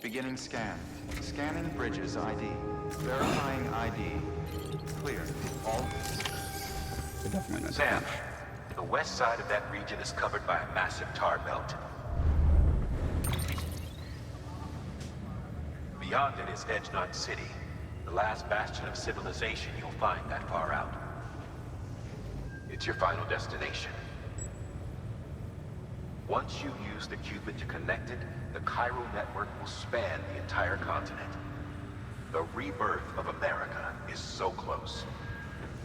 Beginning scan. Scanning bridges ID. Verifying ID. Clear. All. It definitely meant Sam, the west side of that region is covered by a massive tar belt. Beyond it is Edgenut City, the last bastion of civilization you'll find that far out. It's your final destination. Once you use the Cupid to connect it, the Cairo network will span the entire continent. The rebirth of America is so close.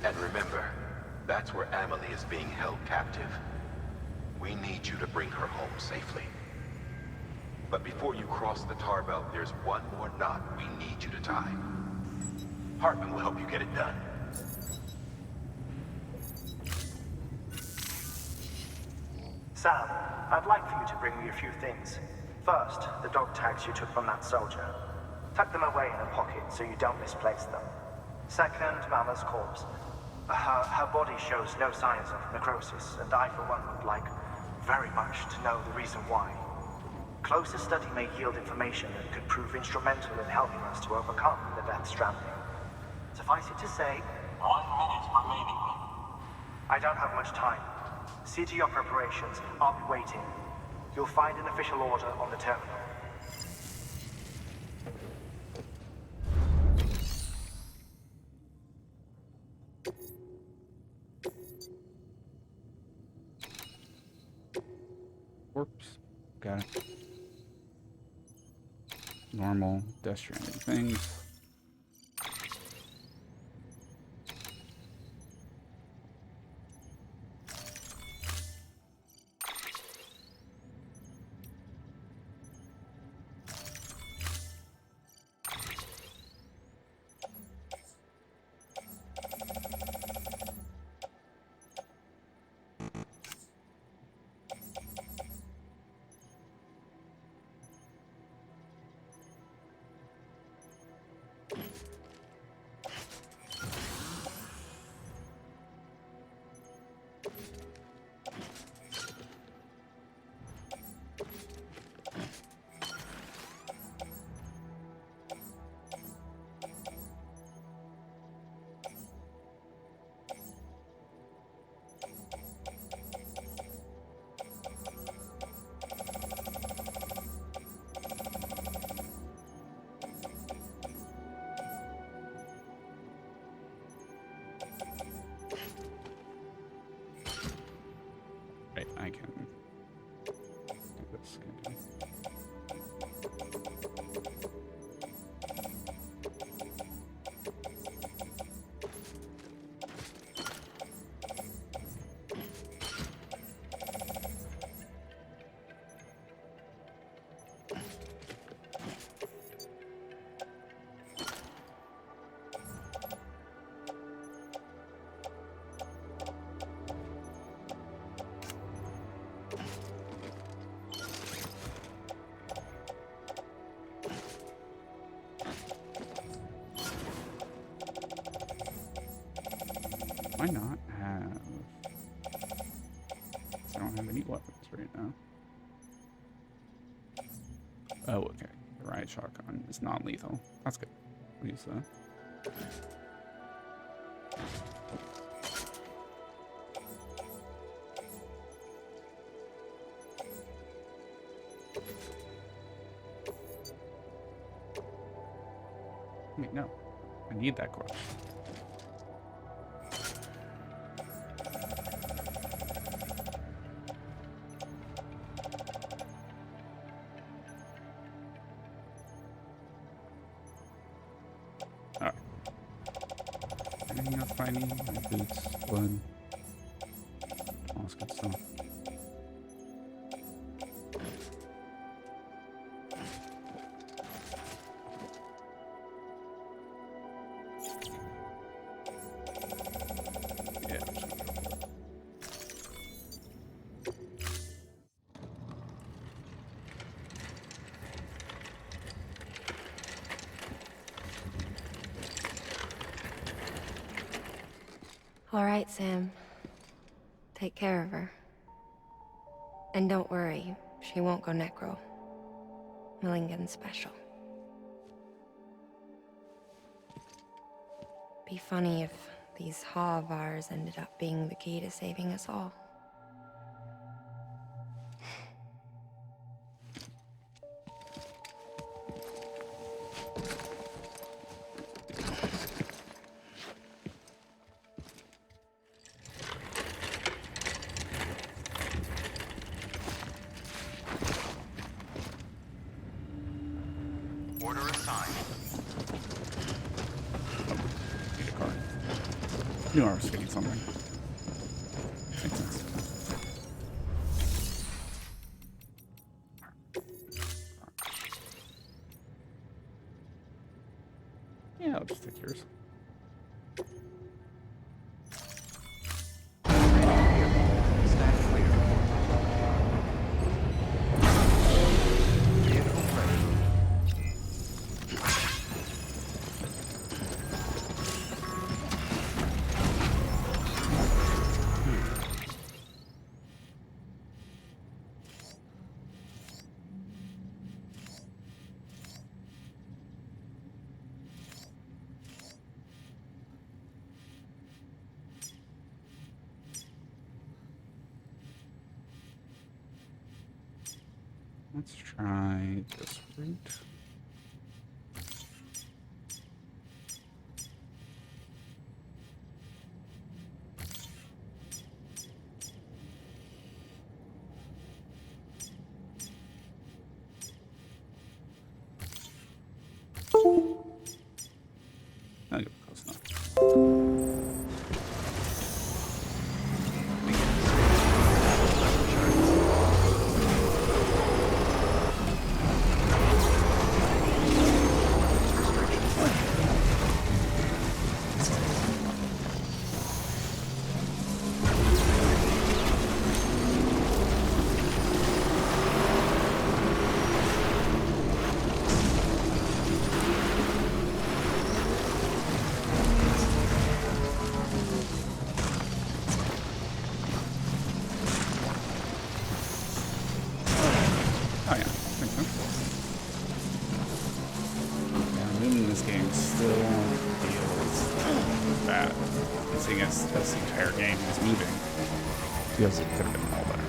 And remember, that's where Amelie is being held captive. We need you to bring her home safely. But before you cross the tar belt, there's one more knot we need you to tie. Heartman will help you get it done. Sam, I'd like for you to bring me a few things. First, the dog tags you took from that soldier. Tuck them away in a pocket so you don't misplace them. Second, Mama's corpse. Her body shows no signs of necrosis, and I, for one, would like very much to know the reason why. Closer study may yield information that could prove instrumental in helping us to overcome the Death Stranding. Suffice it to say, 1 minute remaining. I don't have much time. See to your preparations. I'll be waiting. You'll find an official order on the terminal. Whoops. Got it. Normal Death Stranding things. Right, I can do this. Why not have... I don't have any weapons right now. Oh, okay. The riot shotgun is not lethal. That's good. I'll use that. Wait, no. I need that corpse. Alright. Anything else I need? My boots, blood. All this good stuff. All right, Sam. Take care of her. And don't worry, she won't go necro. Millingen's special. Be funny if these Havars ended up being the key to saving us all. Order assigned. Need a car. Knew I was getting something. Makes sense. Yeah, I'll just take yours. Stand clear. Vehicle ready. Let's try this route. I'll get close enough. Oh yeah, makes sense. Yeah, moving in this game still feels bad. Seeing as this entire game is moving, feels it could have been all better.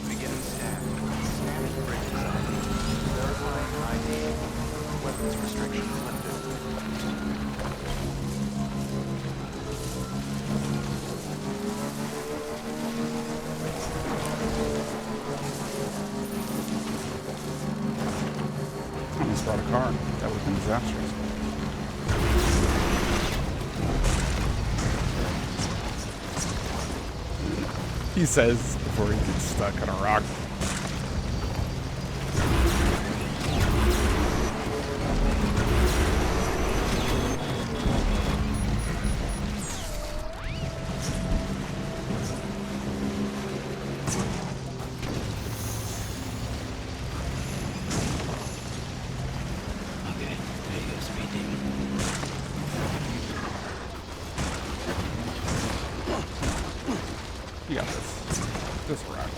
Beginning scan. Scanning bridges ID. Verifying ID. Weapons restrictions lifted. Almost brought a car. That would have been disastrous. He says before he gets stuck on a rock. Okay, there you go, speed demon. You got this. This rock.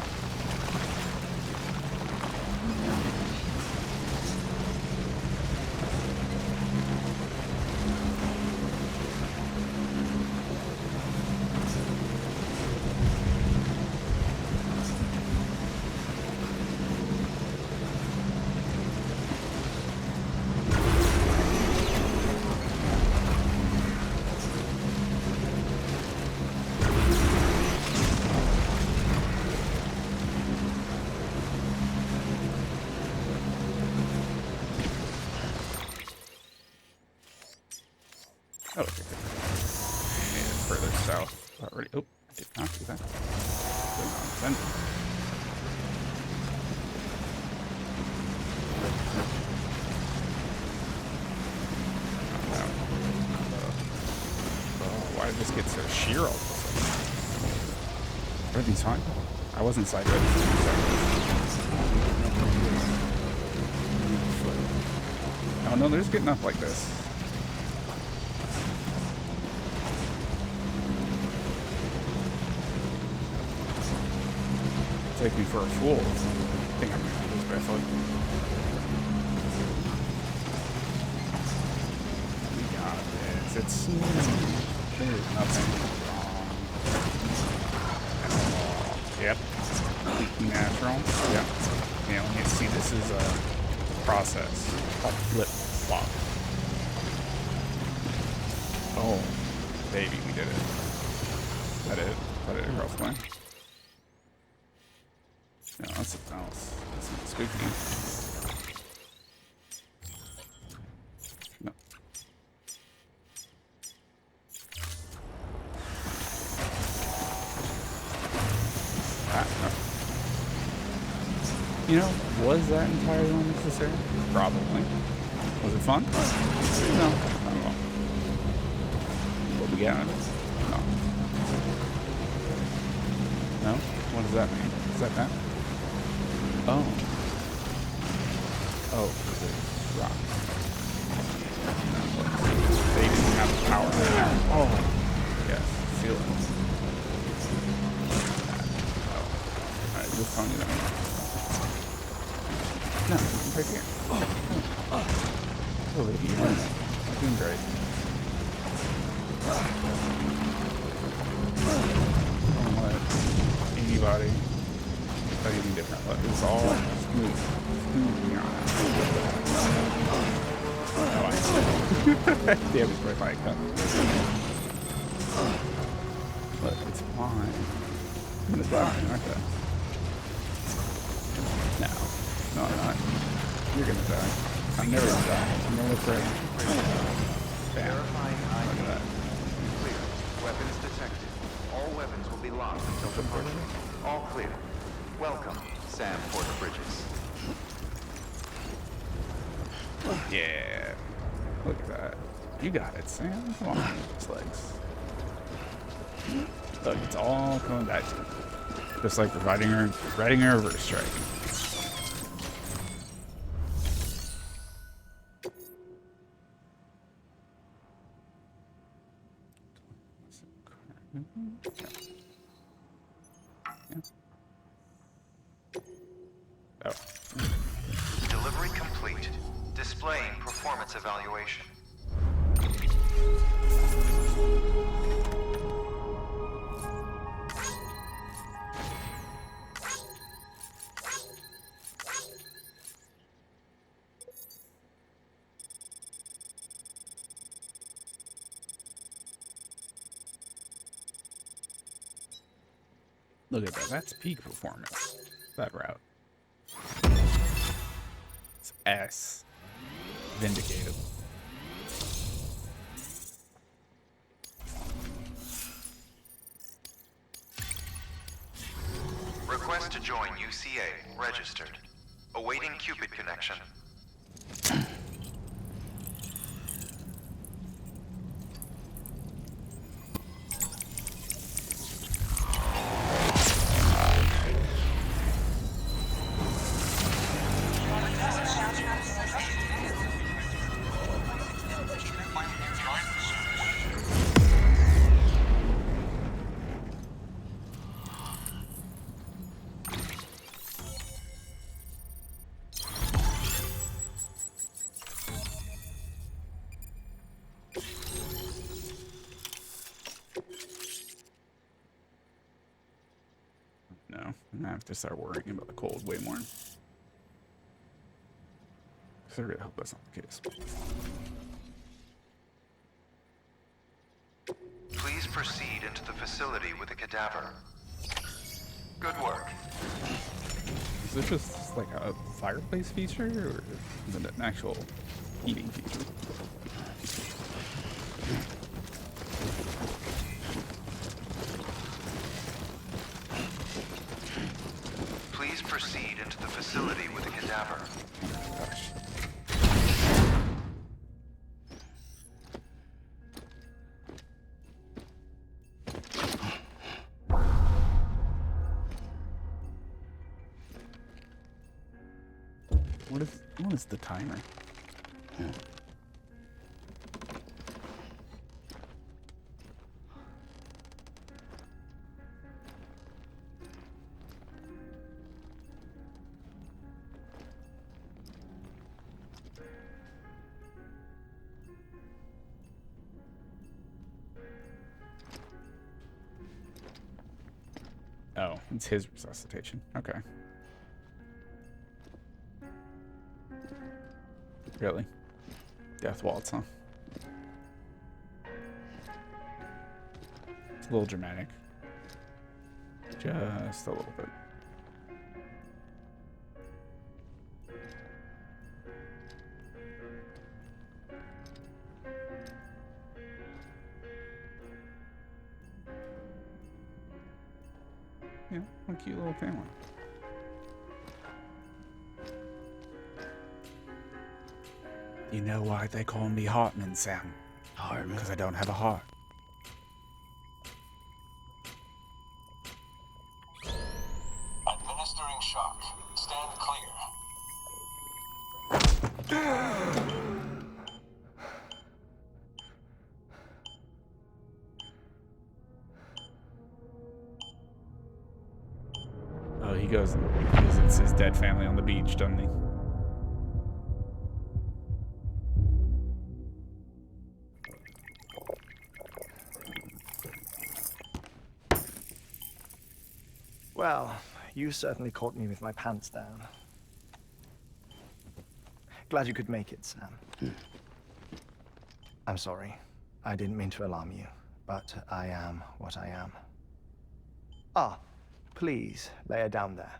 Oh, okay, good. Made it further south already. Oh, I did not do that. Did not intend it. Why did this get so sheer all of a sudden? Everything's fine. I wasn't sideways. Oh no, there's getting up like this. take me for a fool. I think I'm gonna do this barefoot. We got this. It's smooth. There's nothing wrong at all. Yep. Natural. Yep. Yeah, when you see this is a process called flip flop. Oh, baby, we did it. That it across the line. No, that's not spooky. No. No. You know, was that entirely unnecessary? Probably. Was it fun? No, not at all. What we got out of it? No. No? What does that mean? Is that that? Oh. Oh, because it's rock. They didn't have the power in there. Oh. Yes. Feel it. Oh. Alright, just telling you that. No, it's right here. Oh, lady, you're doing great. Don't let anybody tell you anything different. Look, it's all smooth. Smooth beyond. Oh, I see. Damn, it's right by a cup. Look, it's fine. I'm gonna die, aren't I? No. No, I'm not. You're gonna die. I'm never gonna die. I'm never afraid. Bam. Verifying Look ID. at that. Clear. Weapons detected. All weapons will be locked until departure. All clear. Welcome, Sam Porter Bridges. Yeah. Look at that. You got it, Sam. Come on. Those legs. Look, it's all coming back to you. Just like riding a reverse strike. Oh. Delivery complete. Displaying performance evaluation. Look at that. That's peak performance. That route. It's S. Vindicated. Request to join UCA. Registered. Awaiting Cupid connection. No, I'm gonna have to start worrying about the cold way more. So I really hope that's not the case. Please proceed into the facility with a cadaver. Good work. Is this just like a fireplace feature, or is it an actual eating feature? Please proceed into the facility with a cadaver. Gosh. What is the timer? It's his resuscitation. Okay. Really? Death waltz, huh? It's a little dramatic. Just a little bit. Yeah, a cute little family. You know why they call me Heartman, Sam? Heartman? Because I don't have a heart. Administering shock. Stand clear. Oh, he goes and visits his dead family on the beach, doesn't he? Well, you certainly caught me with my pants down. Glad you could make it, Sam. I'm sorry. I didn't mean to alarm you, but I am what I am. Ah, please lay her down there.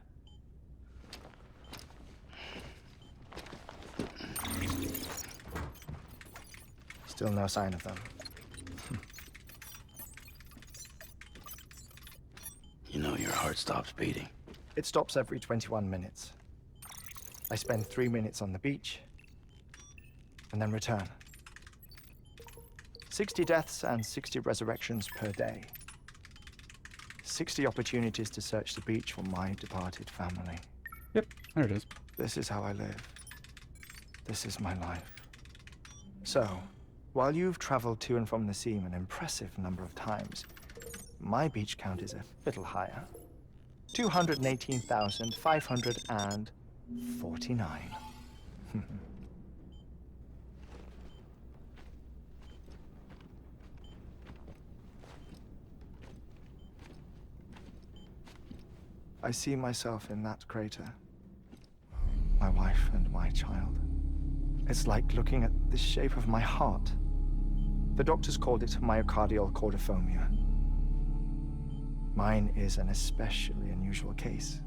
Still no sign of them. You know your heart stops beating. It stops every 21 minutes. I spend 3 minutes on the beach, and then return. 60 deaths and 60 resurrections per day. 60 opportunities to search the beach for my departed family. Yep, there it is. This is how I live. This is my life. So, while you've traveled to and from the sea an impressive number of times, my beach count is a little higher. 218,549. I see myself in that crater. My wife and my child. It's like looking at the shape of my heart. The doctors called it myocardial cordiformia. Mine is an especially unusual case.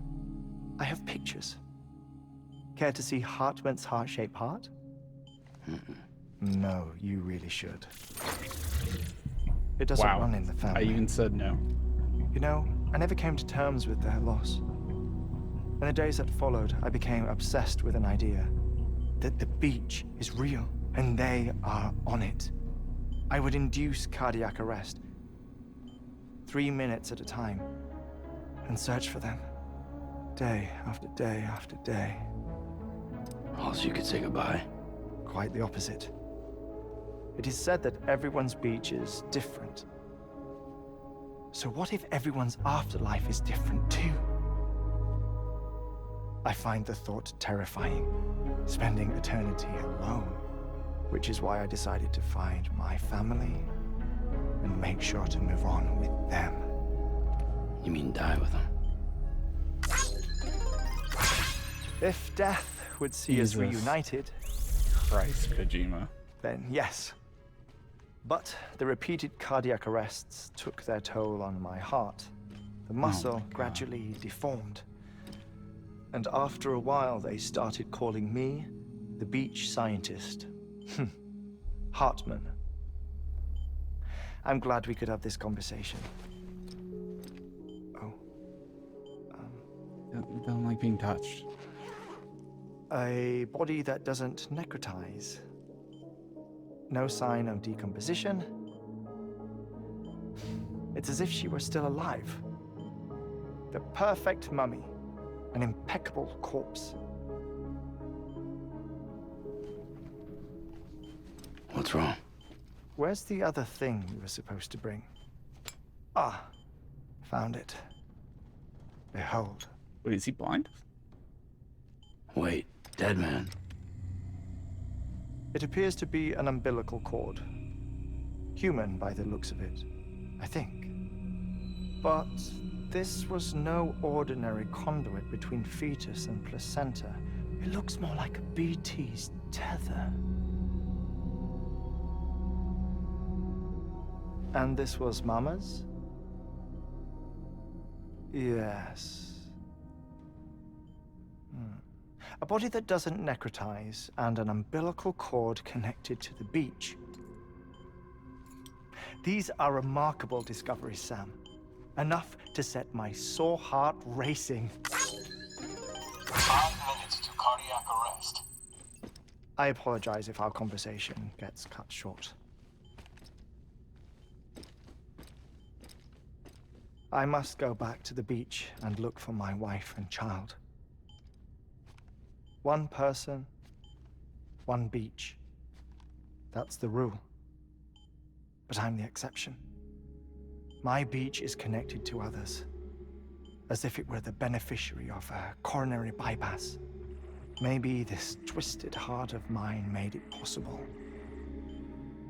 I have pictures. Care to see Heartman's heart-shaped heart? No, you really should. It doesn't run in the I family. even said no. You know, I never came to terms with their loss. In the days that followed, I became obsessed with an idea that the beach is real and they are on it. I would induce cardiac arrest, 3 minutes at a time, and search for them, day after day after day. Also, you could say goodbye. Quite the opposite. It is said that everyone's beach is different. So what if everyone's afterlife is different too? I find the thought terrifying, spending eternity alone, which is why I decided to find my family and make sure to move on with them. You mean die with them? If death would see us Jesus. reunited, Christ, Kojima. then yes. But the repeated cardiac arrests took their toll on my heart. The muscle my God. gradually deformed. And after a while, they started calling me the beach scientist. Heartman. I'm glad we could have this conversation. Oh. Don't like being touched. A body that doesn't necrotize. No sign of decomposition. It's as if she were still alive. The perfect mummy. An impeccable corpse. What's wrong? Where's the other thing we were supposed to bring? Ah, found it. Behold. Wait, is he blind? Wait, dead man. It appears to be an umbilical cord. Human by the looks of it, I think. But This was no ordinary conduit between fetus and placenta. It looks more like a BT's tether. And this was Mama's? Yes. A body that doesn't necrotize, and an umbilical cord connected to the beach. These are remarkable discoveries, Sam. Enough to set my sore heart racing. 5 minutes to cardiac arrest. I apologize if our conversation gets cut short. I must go back to the beach and look for my wife and child. One person, one beach. That's the rule. But I'm the exception. My beach is connected to others, as if it were the beneficiary of a coronary bypass. Maybe this twisted heart of mine made it possible.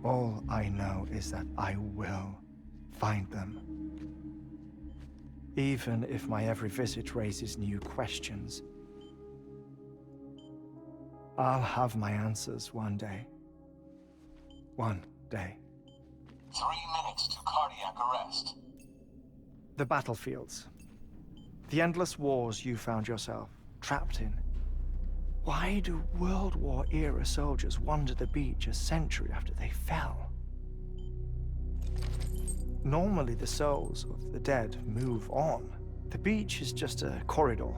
All I know is that I will find them. Even if my every visit raises new questions, I'll have my answers one day. One day. 3 minutes to cardiac arrest. The battlefields. The endless wars you found yourself trapped in. Why do World War-era soldiers wander the beach a century after they fell? Normally the souls of the dead move on. The beach is just a corridor,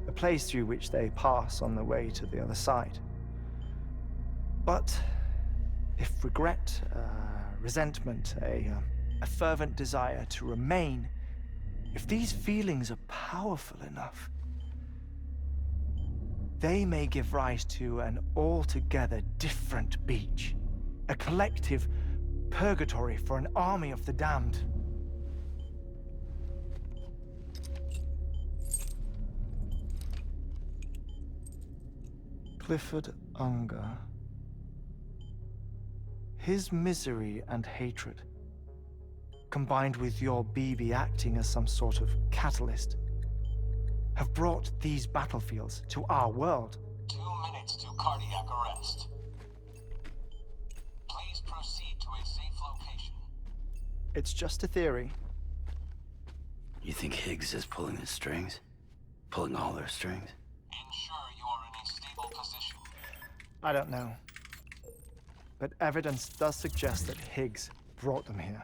a place through which they pass on the way to the other side. But if regret, resentment, a fervent desire to remain, if these feelings are powerful enough, they may give rise to an altogether different beach, a collective purgatory for an army of the damned. Clifford Unger. His misery and hatred, combined with your BB acting as some sort of catalyst, have brought these battlefields to our world. 2 minutes to cardiac arrest. Please proceed to a safe location. It's just a theory. You think Higgs is pulling his strings? Pulling all their strings? Ensure you are in a stable position. I don't know. But evidence does suggest that Higgs brought them here.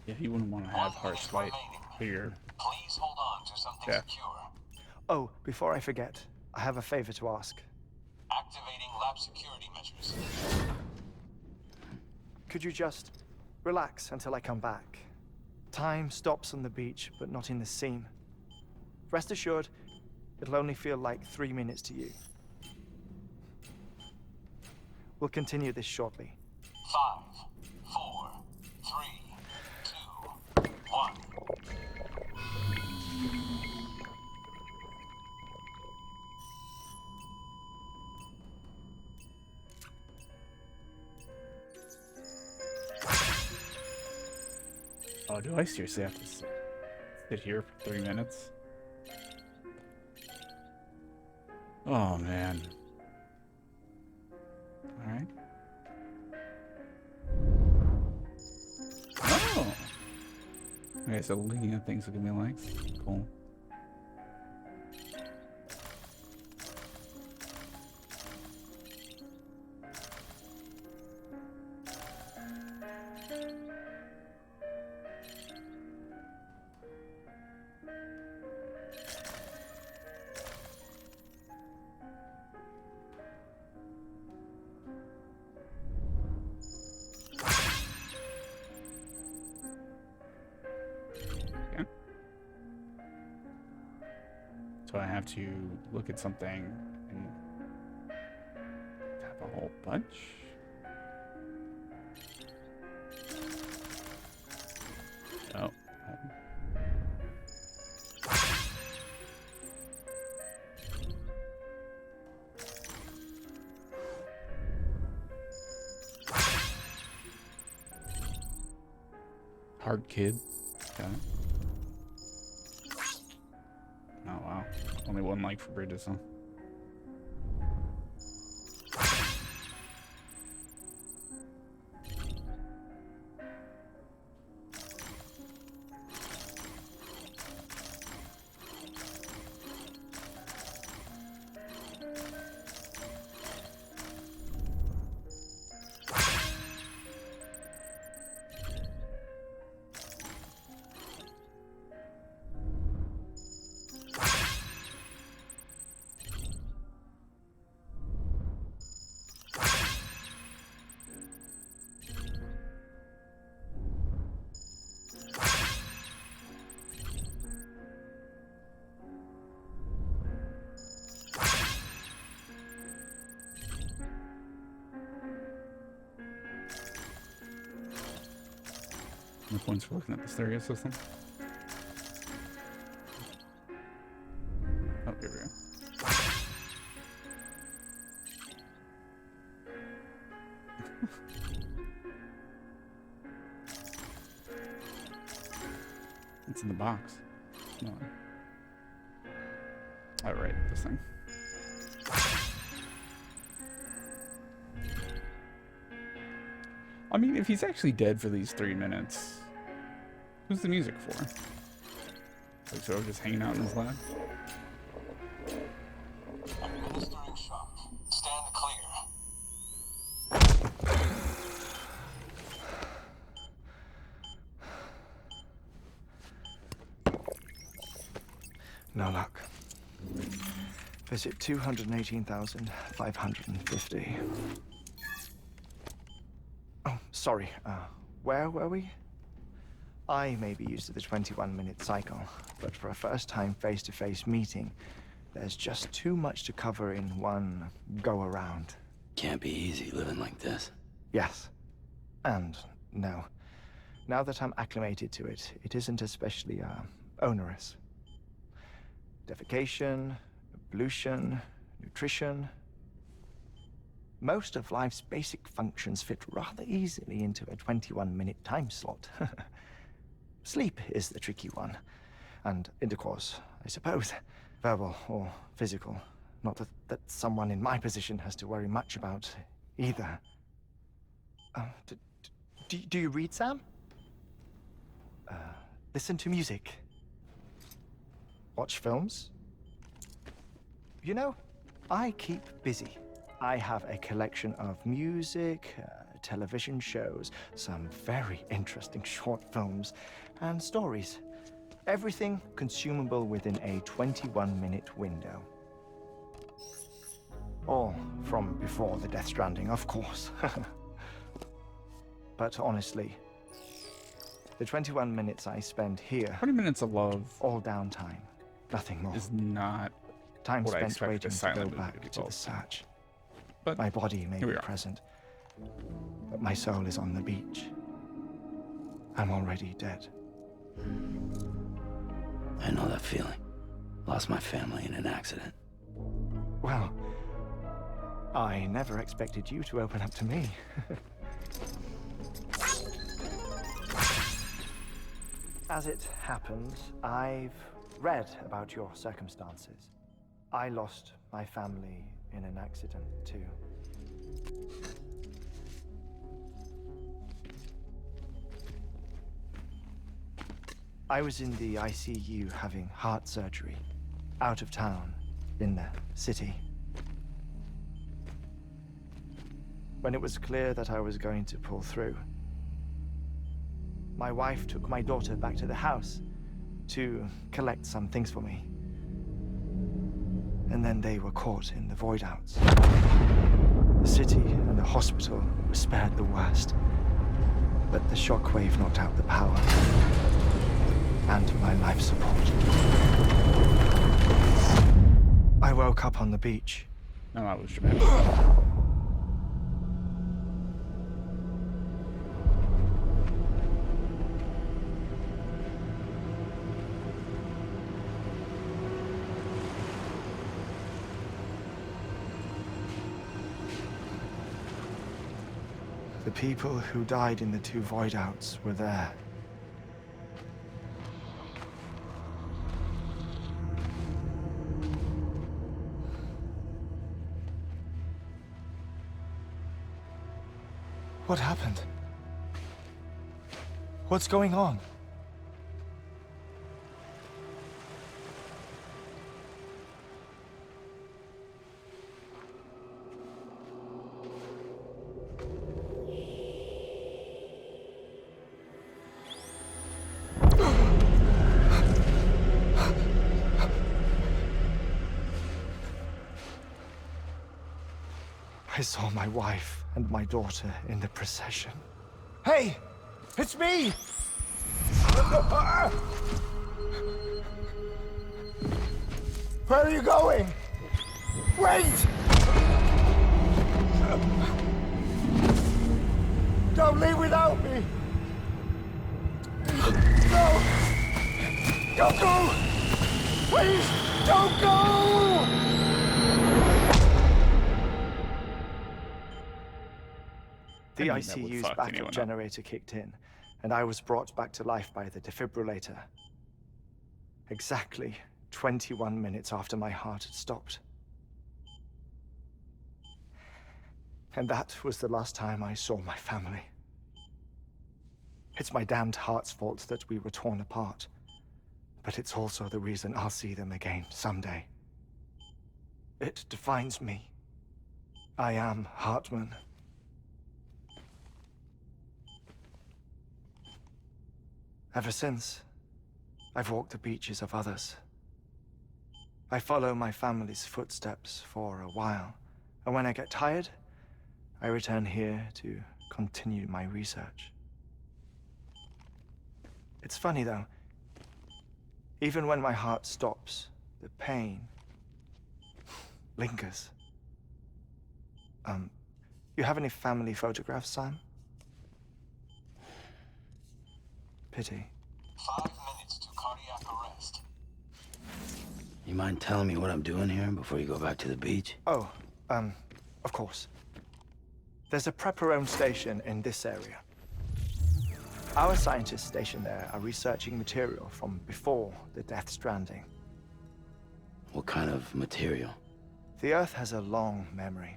Yeah, you wouldn't want to have harsh light here. Please hold on to something secure. Oh, before I forget, I have a favor to ask. Activating lab security measures. Could you just relax until I come back? Time stops on the beach, but not in the scene. Rest assured, it'll only feel like 3 minutes to you. We'll continue this shortly. 5, 4, 3, 2, 1. Oh, do I seriously have to sit here for 3 minutes? Oh, man. Alright. Oh! Okay, so looking at things will give me likes. Cool. So I have to look at something and tap a whole bunch. Oh. hard kid. Got it. Oh wow. Only one like for Bridges, huh? No points for looking at the stereo system. Oh, here we go. It's in the box. No. Oh, right, this thing. I mean, if he's actually dead for these 3 minutes, who's the music for? Like, so just hanging out in his lab? Administering shock. Stand clear. No luck. Visit 218,550. Oh, sorry. Where were we? I may be used to the 21-minute cycle, but for a first-time face-to-face meeting, there's just too much to cover in one go-around. Can't be easy living like this. Yes. And no. Now that I'm acclimated to it, it isn't especially, onerous. Defecation, ablution, nutrition. Most of life's basic functions fit rather easily into a 21-minute time slot. Sleep is the tricky one. And intercourse, I suppose. Verbal or physical. Not that someone in my position has to worry much about either. Do you read, Sam? Listen to music. Watch films. You know, I keep busy. I have a collection of music, television shows, some very interesting short films, and stories. Everything consumable within a 21-minute window. All from before the Death Stranding, of course. But honestly, the 21 minutes I spend here... 20 minutes of love... all downtime. Nothing more. ...is not time what I spent expected waiting to go to back to the search. But my body may be present, but my soul is on the beach. I'm already dead. I know that feeling. Lost my family in an accident. Well, I never expected you to open up to me. As it happens, I've read about your circumstances. I lost my family in an accident, too. I was in the ICU having heart surgery, out of town, in the city. When it was clear that I was going to pull through, my wife took my daughter back to the house to collect some things for me. And then they were caught in the void-outs. The city and the hospital were spared the worst, but the shockwave knocked out the power and my life support. I woke up on the beach. No, that was dramatic. The people who died in the two void-outs were there, What happened? What's going on? I saw my wife and my daughter in the procession. Hey! It's me! Where are you going? Wait! Don't leave without me! No! Don't go! Please, don't go! The I mean, that would ICU's fuck backup anyone up. generator kicked in, and I was brought back to life by the defibrillator. Exactly 21 minutes after my heart had stopped. And that was the last time I saw my family. It's my damned heart's fault that we were torn apart, but it's also the reason I'll see them again someday. It defines me. I am Heartman. Ever since, I've walked the beaches of others. I follow my family's footsteps for a while, and when I get tired, I return here to continue my research. It's funny though, even when my heart stops, the pain lingers. You have any family photographs, Sam? Pity. 5 minutes to cardiac arrest. You mind telling me what I'm doing here before you go back to the beach? Oh, of course. There's a Prepper-owned station in this area. Our scientists stationed there are researching material from before the Death Stranding. What kind of material? The Earth has a long memory.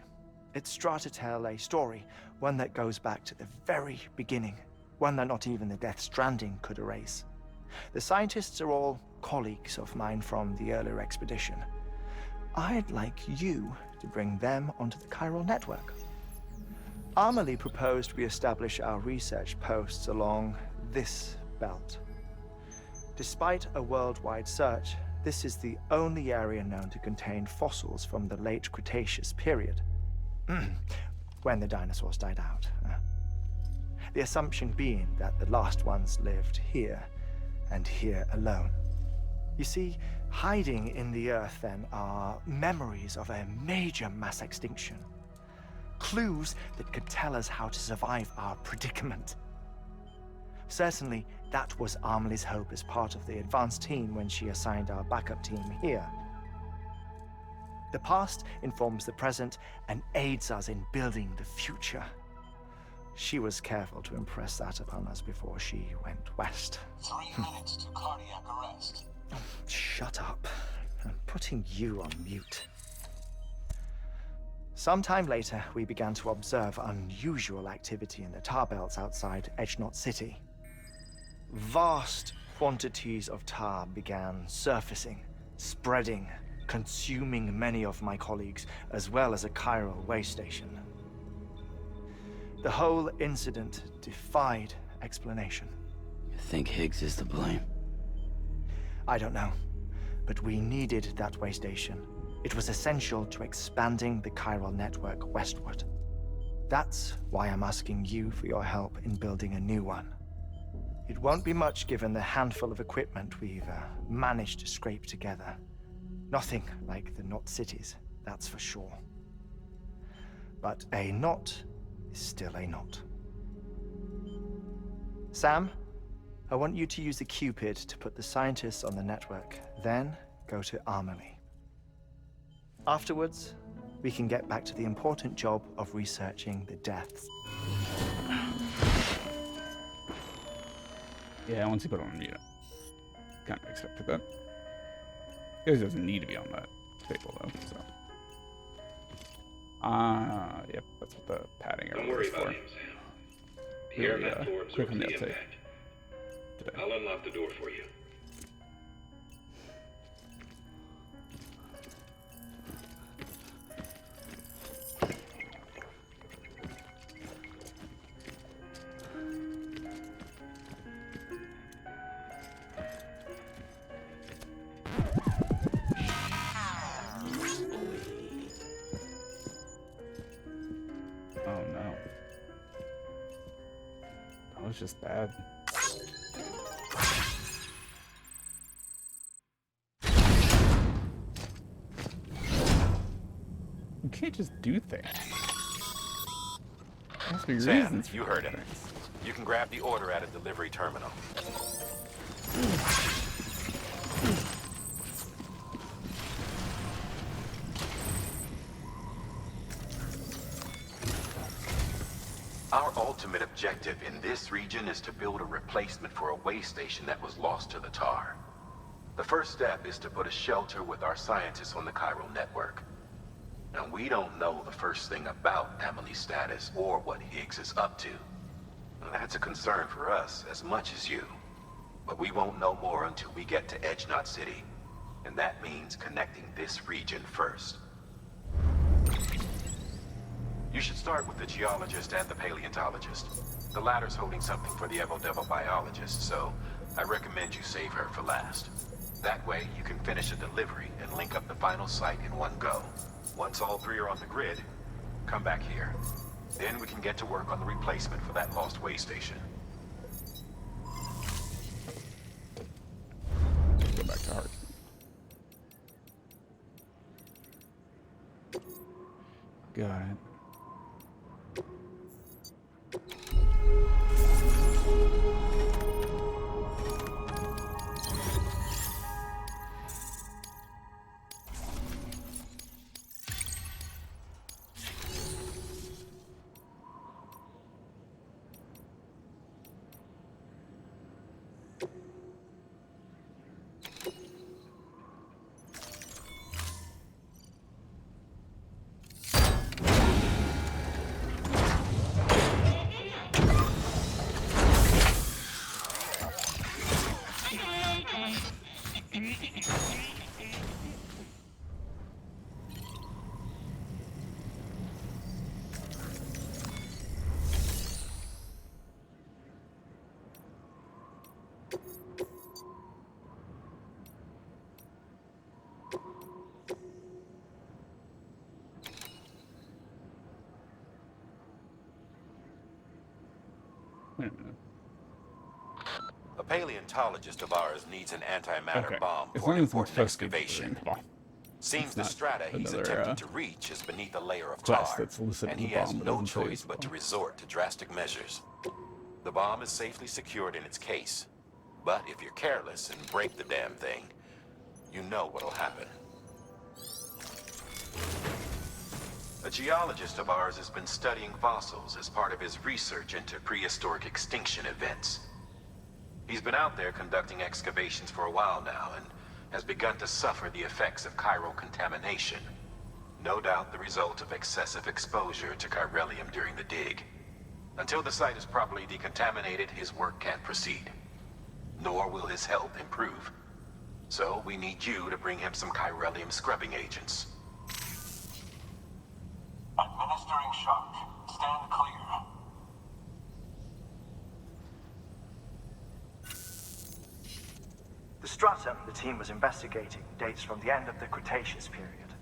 It's trying to tell a story, one that goes back to the very beginning, one that not even the Death Stranding could erase. The scientists are all colleagues of mine from the earlier expedition. I'd like you to bring them onto the chiral network. Amelie proposed we establish our research posts along this belt. Despite a worldwide search, this is the only area known to contain fossils from the late Cretaceous period, when the dinosaurs died out. The assumption being that the last ones lived here, and here alone. You see, hiding in the Earth then are memories of a major mass extinction. Clues that could tell us how to survive our predicament. Certainly, that was Amelie's hope as part of the advanced team when she assigned our backup team here. The past informs the present and aids us in building the future. She was careful to impress that upon us before she went west. 3 minutes to cardiac arrest. Shut up. I'm putting you on mute. Sometime later, we began to observe unusual activity in the tar belts outside Edgenot City. Vast quantities of tar began surfacing, spreading, consuming many of my colleagues, as well as a chiral way station. The whole incident defied explanation. You think Higgs is to blame? I don't know, but we needed that way station. It was essential to expanding the chiral network westward. That's why I'm asking you for your help in building a new one. It won't be much given the handful of equipment we've managed to scrape together. Nothing like the knot cities, that's for sure. But a knot is still a knot. Sam, I want you to use the Cupid to put the scientists on the network, then go to Amelie. Afterwards, we can get back to the important job of researching the deaths. Yeah, once you put it on mute, kind of accepted that. It doesn't need to be on that table though, so. Yep, that's what the padding area is for. Here, map 4 quick absorbs on the the uptake. impact. Today. I'll unlock the door for you. Oh no. That was just bad. You can't just do things. There must be Sam, reasons for you heard him. things. You can grab the order at a delivery terminal. Our ultimate objective in this region is to build a replacement for a way station that was lost to the tar. The first step is to put a shelter with our scientists on the chiral network. Now, we don't know the first thing about Emily's status or what Higgs is up to. Now, that's a concern for us as much as you. But we won't know more until we get to Edge Knot City. And that means connecting this region first. You should start with the geologist and the paleontologist. The latter's holding something for the Evo-Devo biologist, so I recommend you save her for last. That way, you can finish a delivery and link up the final site in one go. Once all three are on the grid, come back here. Then we can get to work on the replacement for that lost way station. Go back to Heartman. Got it. Wait a minute. A paleontologist of ours needs an antimatter Okay. bomb As for an long as it's important supposed to be excavation. well, Seems it's the not strata he's another, attempting to reach is beneath a layer of quest tar, that's elicited and the he has bomb, but no doesn't say choice it's but to bomb. resort to drastic measures. The bomb is safely secured in its case, but if you're careless and break the damn thing, you know what'll happen. A geologist of ours has been studying fossils as part of his research into prehistoric extinction events. He's been out there conducting excavations for a while now and has begun to suffer the effects of chiral contamination. No doubt the result of excessive exposure to chiralium during the dig. Until the site is properly decontaminated, his work can't proceed. Nor will his health improve. So we need you to bring him some chiralium scrubbing agents. Administering shock. Stand clear. The stratum the team was investigating dates from the end of the Cretaceous period,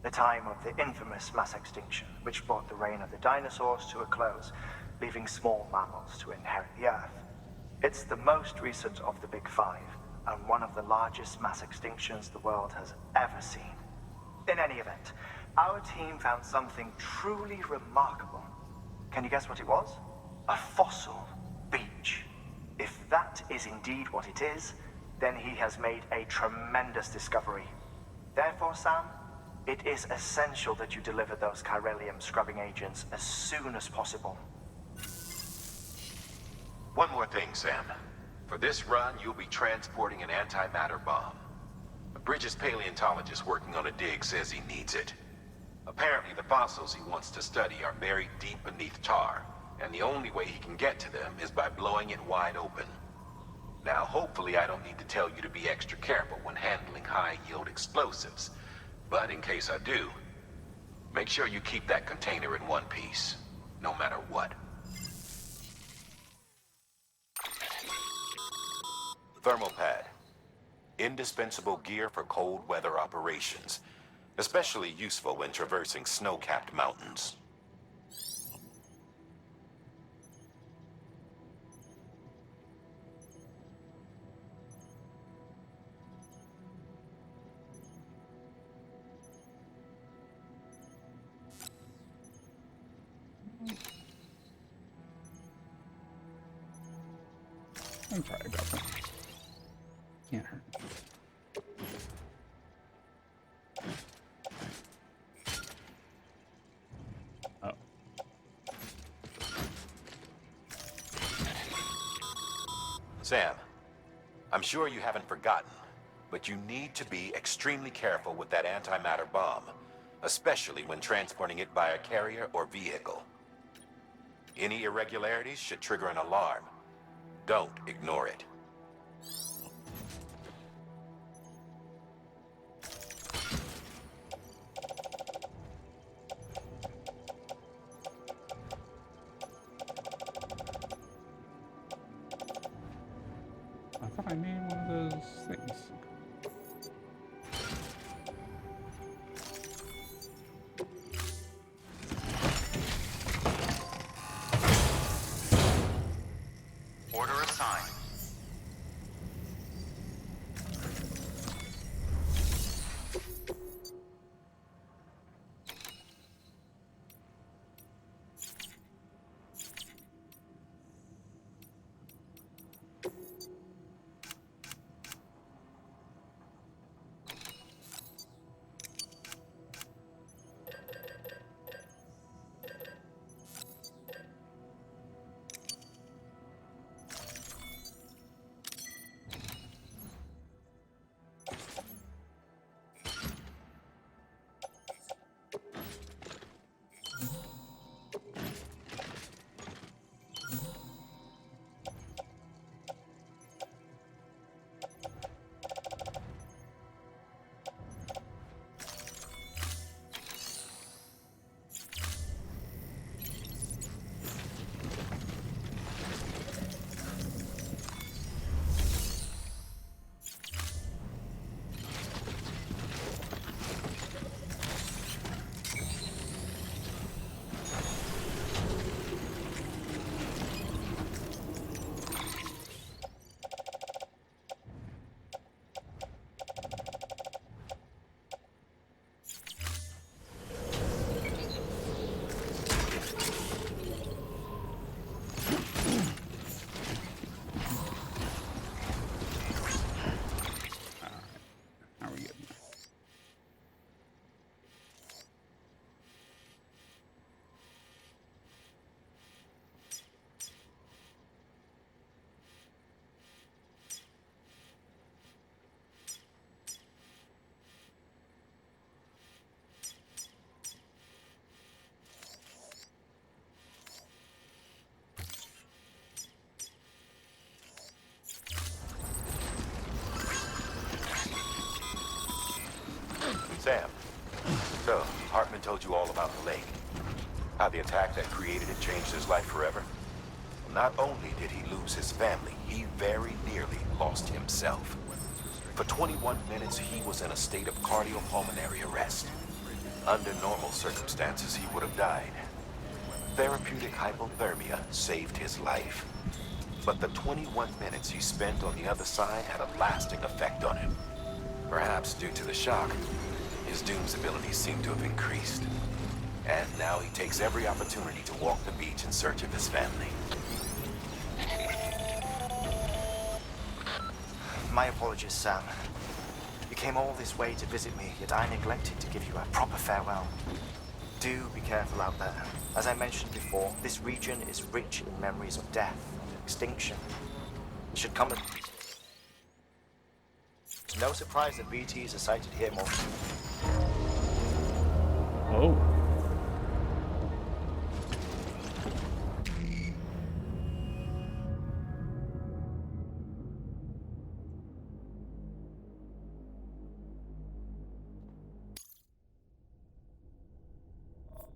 the time of the infamous mass extinction, which brought the reign of the dinosaurs to a close, leaving small mammals to inherit the Earth. It's the most recent of the Big Five, and one of the largest mass extinctions the world has ever seen. In any event, our team found something truly remarkable. Can you guess what it was? A fossil beach. If that is indeed what it is, then he has made a tremendous discovery. Therefore, Sam, it is essential that you deliver those chiralium scrubbing agents as soon as possible. One more thing, Sam. For this run, you'll be transporting an antimatter bomb. A Bridges paleontologist working on a dig says he needs it. Apparently, the fossils he wants to study are buried deep beneath tar, and the only way he can get to them is by blowing it wide open. Now, hopefully I don't need to tell you to be extra careful when handling high-yield explosives, but in case I do, make sure you keep that container in one piece, no matter what. Thermal pad. Indispensable gear for cold weather operations, especially useful when traversing snow-capped mountains. I'll try a couple. Can't hurt. Oh. Sam, I'm sure you haven't forgotten, but you need to be extremely careful with that antimatter bomb, especially when transporting it by a carrier or vehicle. Any irregularities should trigger an alarm. Don't ignore it. I thought I made one of those things. Order assigned. Sam, so Heartman told you all about the lake. How the attack that created it changed his life forever. Not only did he lose his family, he very nearly lost himself. For 21 minutes, he was in a state of cardiopulmonary arrest. Under normal circumstances, he would have died. Therapeutic hypothermia saved his life. But the 21 minutes he spent on the other side had a lasting effect on him. Perhaps due to the shock, his Doom's abilities seem to have increased. And now he takes every opportunity to walk the beach in search of his family. My apologies, Sam. You came all this way to visit me, yet I neglected to give you a proper farewell. Do be careful out there. As I mentioned before, this region is rich in memories of death and extinction. It should come as it's no surprise that BTs are sighted here more. Oh.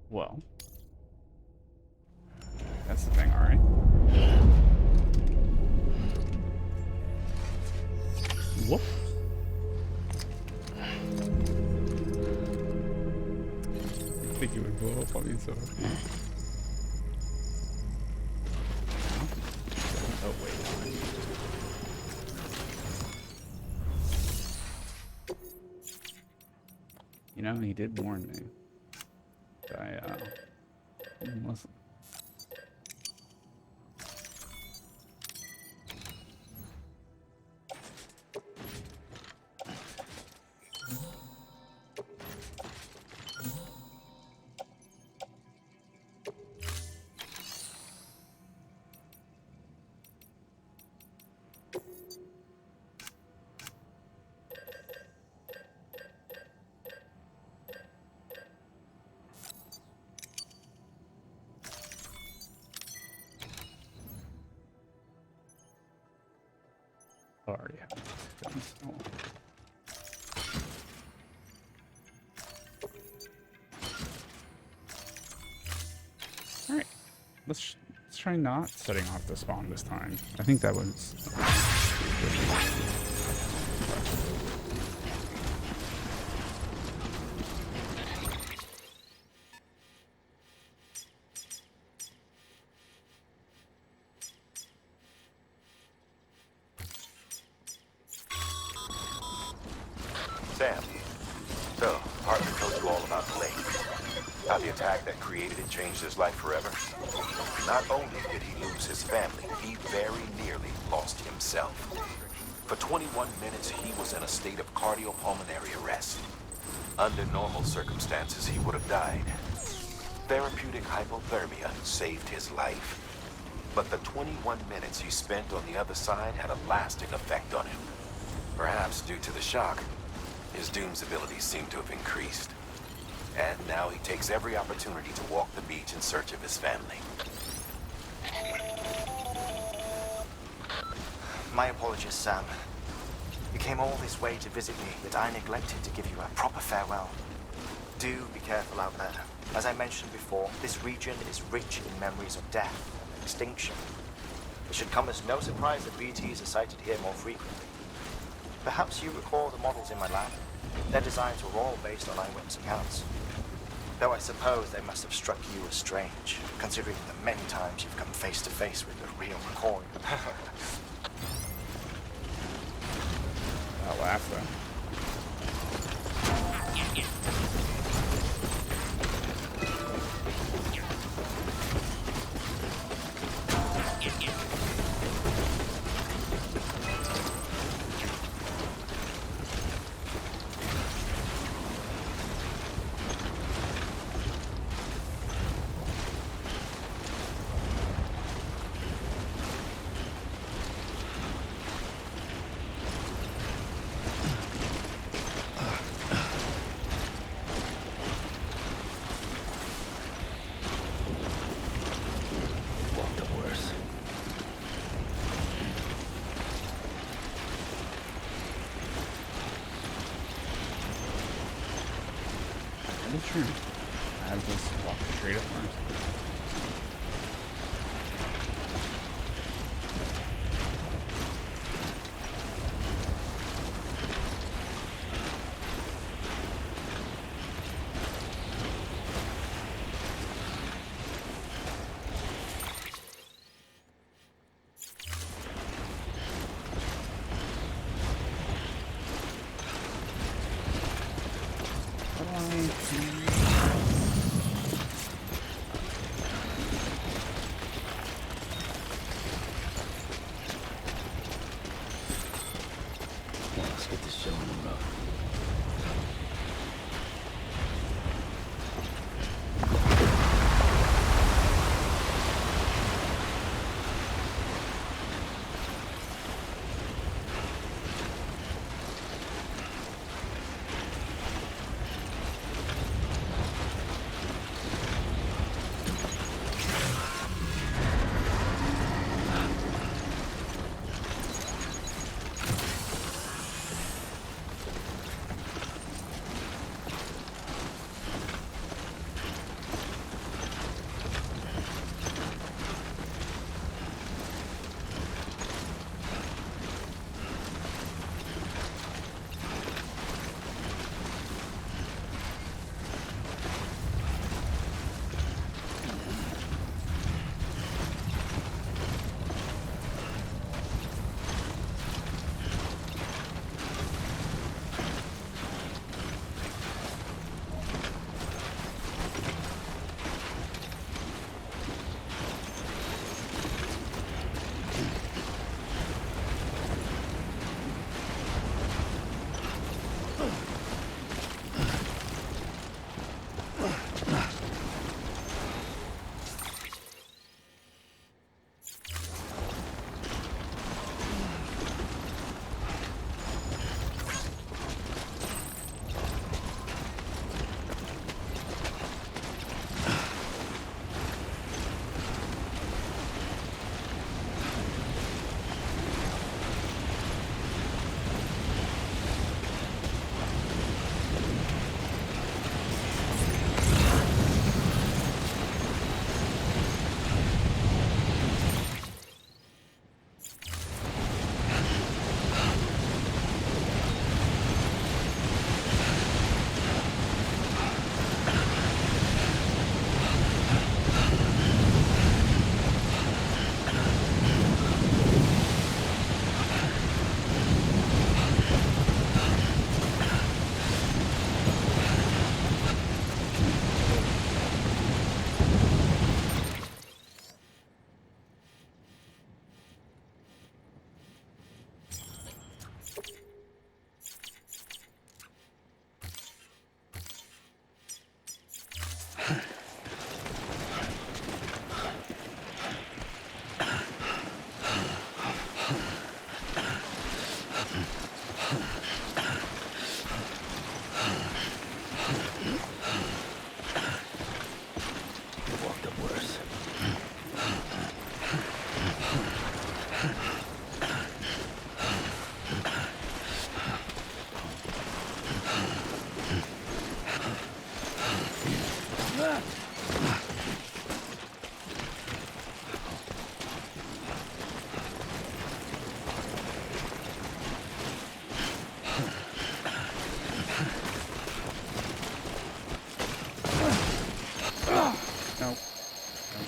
Well, that's the thing, alright. Whoop. I think you would blow up on me, so. Oh, wait. You know, he did warn me. I didn't listen. Already have guns. Oh. Alright. Let's try not setting off the spawn this time. I think that was Sam, so Heartman told you all about Blake. How the attack that created it changed his life forever. Not only did he lose his family, he very nearly lost himself. For 21 minutes, he was in a state of cardiopulmonary arrest. Under normal circumstances, he would have died. Therapeutic hypothermia saved his life. But the 21 minutes he spent on the other side had a lasting effect on him. Perhaps due to the shock, his Doom's abilities seem to have increased. And now he takes every opportunity to walk the beach in search of his family. My apologies, Sam. You came all this way to visit me, yet I neglected to give you a proper farewell. Do be careful out there. As I mentioned before, this region is rich in memories of death and extinction. It should come as no surprise that BTs are sighted here more frequently. Perhaps you recall the models in my lab? Their designs were all based on eyewitness accounts. Though I suppose they must have struck you as strange, considering the many times you've come face to face with the real McCoy. that laugh though. Sure. I just walk straight up front.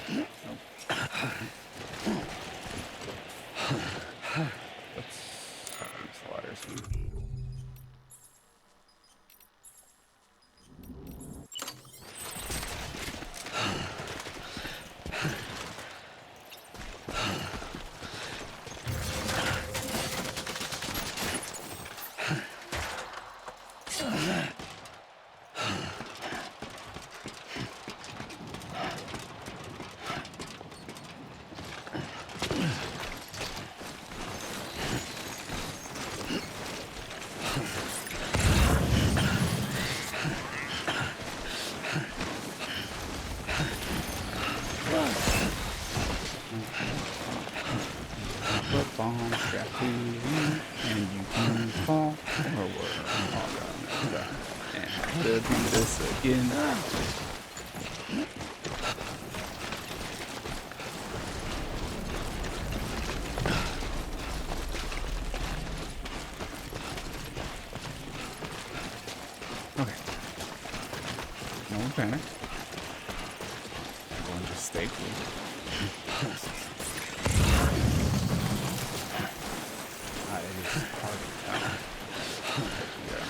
Nope. Let's use the ladders. Bomb strapped to you, and you can fall forward. Oh god, no, and have to do this again. Okay. No panic. Everyone just stay cool. It is hard to tell. Yeah.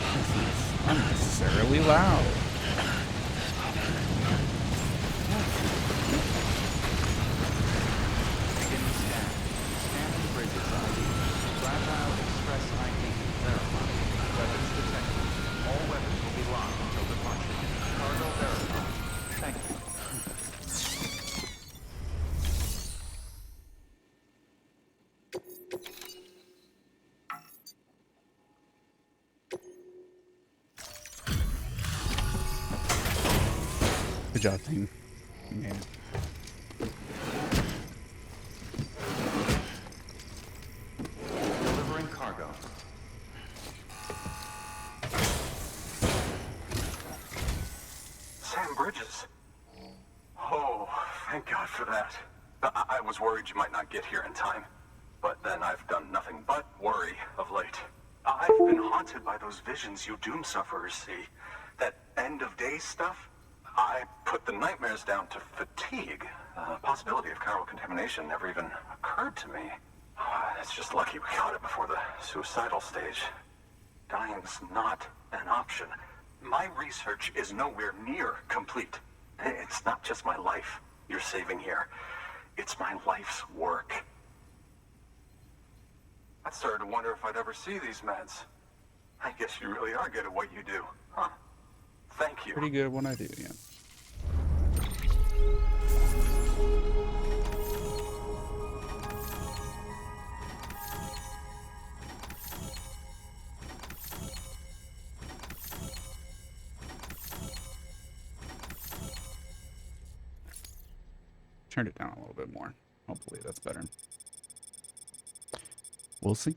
This is unnecessarily loud. Begin the scan. Scan the bridges ID. Fragile Express ID verified. Weapons detected. All weapons will be locked until departure. Cargo verified. Thank you. Good job, team. Yeah. Delivering cargo. Sam Bridges. Oh, thank God for that. I was worried you might not get here in time. But then I've done nothing but worry of late. I've been haunted by those visions you doom sufferers see. That end of days stuff. I put the nightmares down to fatigue. The possibility of chiral contamination never even occurred to me. It's just lucky we got it before the suicidal stage. Dying's not an option. My research is nowhere near complete. It's not just my life you're saving here. It's my life's work. I started to wonder if I'd ever see these meds. I guess you really are good at what you do, huh? Thank you. Pretty good at what I do, yeah. Turned it down a little bit more. Hopefully that's better. We'll see.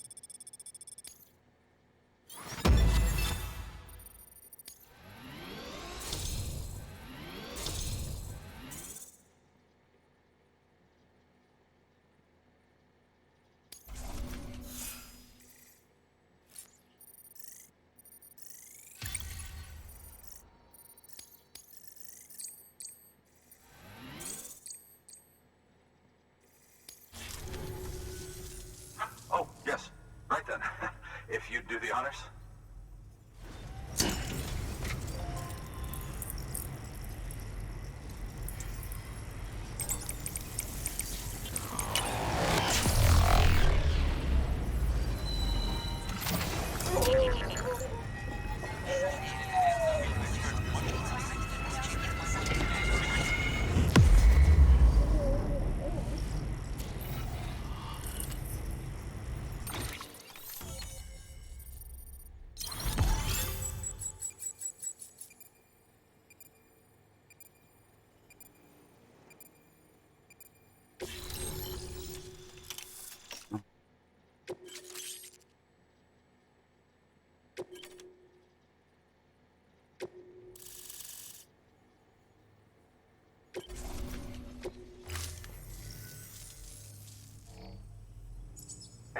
Oh, yes.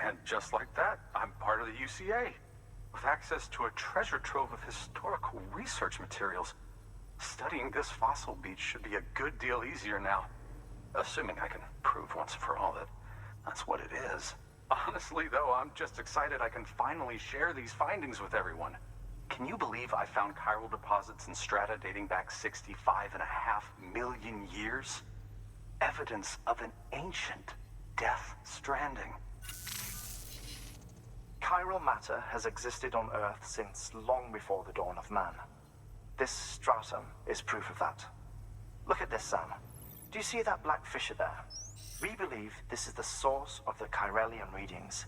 And just like that, I'm part of the UCA, with access to a treasure trove of historical research materials. Studying this fossil beach should be a good deal easier now. Assuming I can prove once for all that that's what it is. Honestly, though, I'm just excited I can finally share these findings with everyone. Can you believe I found chiral deposits in strata dating back 65.5 million years? Evidence of an ancient Death Stranding. Chiral matter has existed on Earth since long before the dawn of man. This stratum is proof of that. Look at this, Sam. Do you see that black fissure there? We believe this is the source of the Chiralian readings.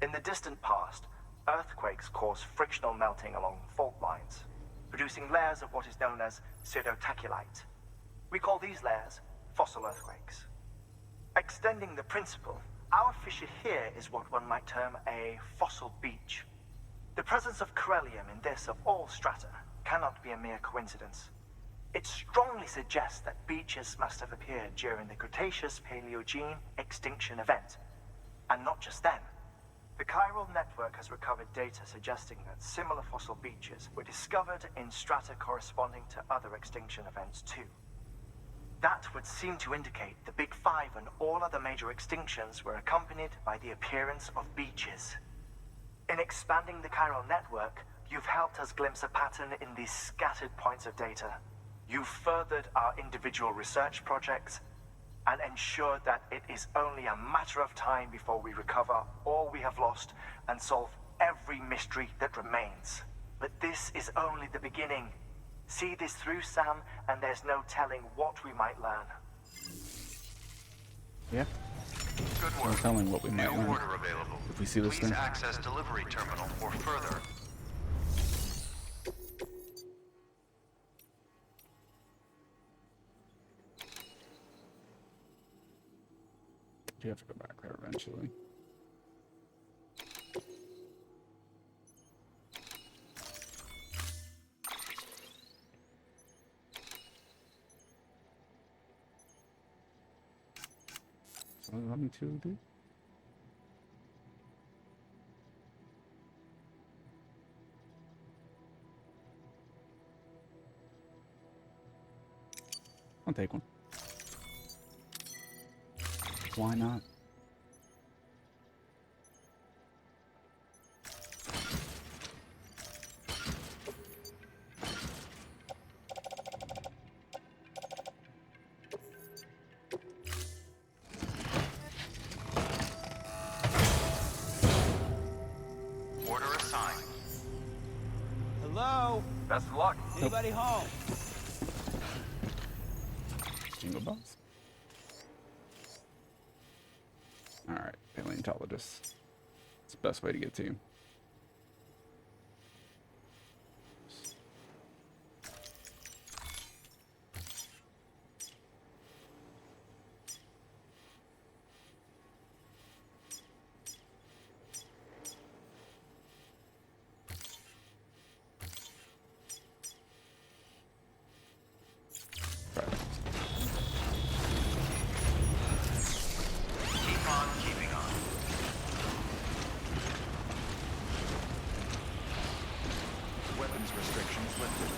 In the distant past, earthquakes caused frictional melting along fault lines, producing layers of what is known as pseudotachylite. We call these layers fossil earthquakes. Extending the principle, our fissure here is what one might term a fossil beach. The presence of chiralium in this of all strata cannot be a mere coincidence. It strongly suggests that beaches must have appeared during the Cretaceous-Paleogene extinction event. And not just then. The chiral network has recovered data suggesting that similar fossil beaches were discovered in strata corresponding to other extinction events too. That would seem to indicate the Big Five and all other major extinctions were accompanied by the appearance of beaches. In expanding the chiral network, you've helped us glimpse a pattern in these scattered points of data. You've furthered our individual research projects and ensured that it is only a matter of time before we recover all we have lost and solve every mystery that remains. But this is only the beginning. See this through, Sam, and there's no telling what we might learn. Yeah. Good No work. telling what we might New learn order available. if we see this Please thing. access delivery terminal or further. You have to go back there eventually. So what do you want me to do? I'll take one. Why not? Order assigned. Hello? Best of luck. Anybody home? Jingle bells. Alright, paleontologist. It's the best way to get to you. Keep on keeping on. Weapons restrictions lifted.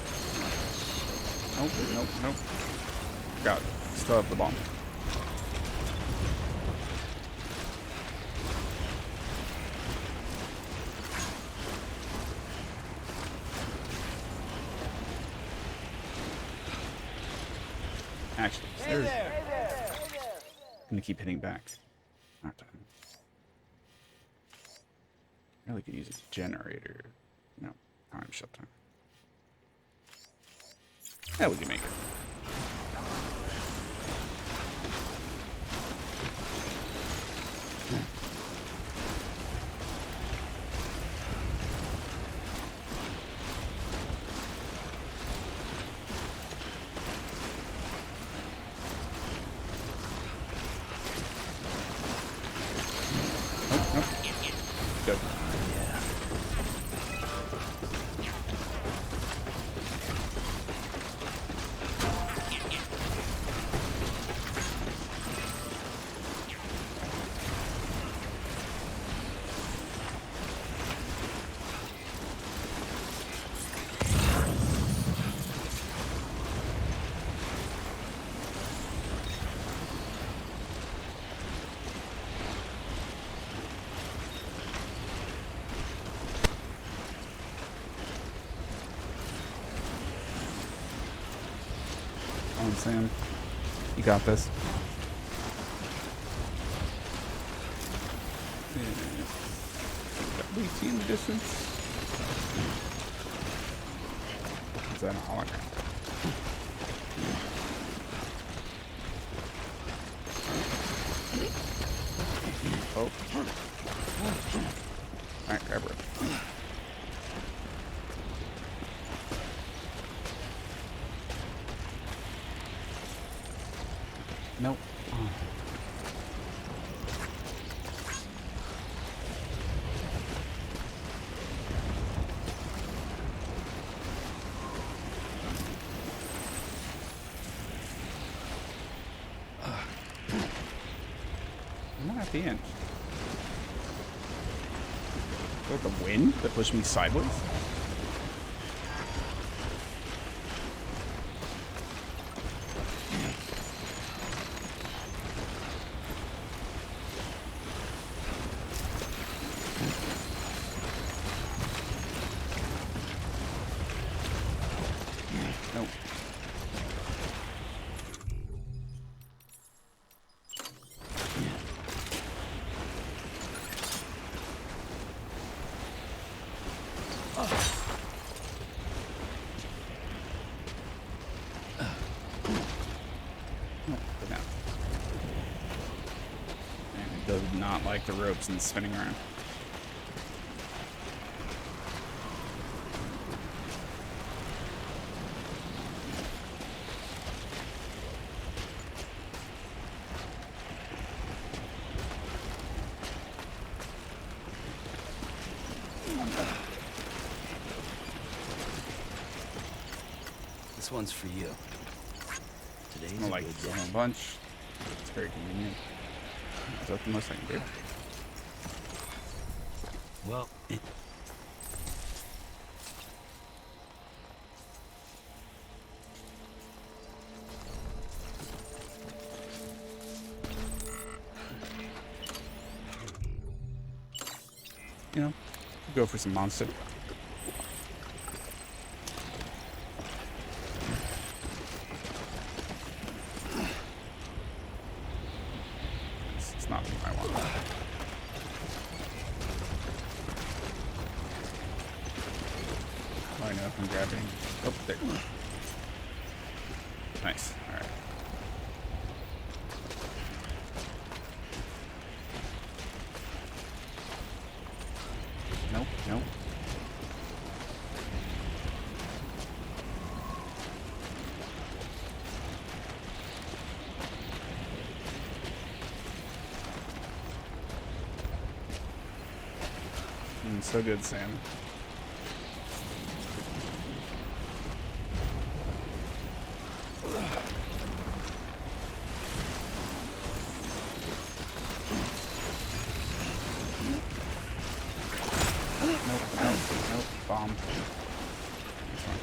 Nope. Got it. Still have the bomb. Actually, Hey there! I'm gonna keep hitting back. Not time. Really could use a generator. No, time shut time. Yeah, we can make it. Nope. Good. on, Sam. You got this. We see in the distance. Is that a hologram? Oh. Alright, grab her. Nope. Oh. I'm not at the end. Is that the wind that pushed me sideways? Nope. Does not like the ropes and spinning around. This one's for you. Today's I a like good the day. whole bunch. It's very convenient. Is that the most I can do? Well, You know, go for some monster. It's not what I want. Oh, I know if I'm grabbing. Oh, there. Nice. All right. Nope. Nope. So good, Sam. Nope. Bomb. This one.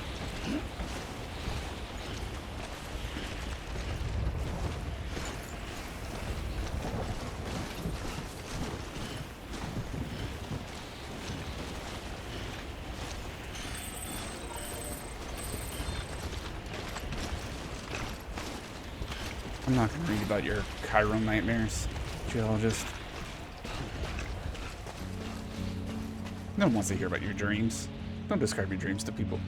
I'm not going to read about your Cairo nightmares, geologist. No one wants to hear about your dreams. Don't describe your dreams to people.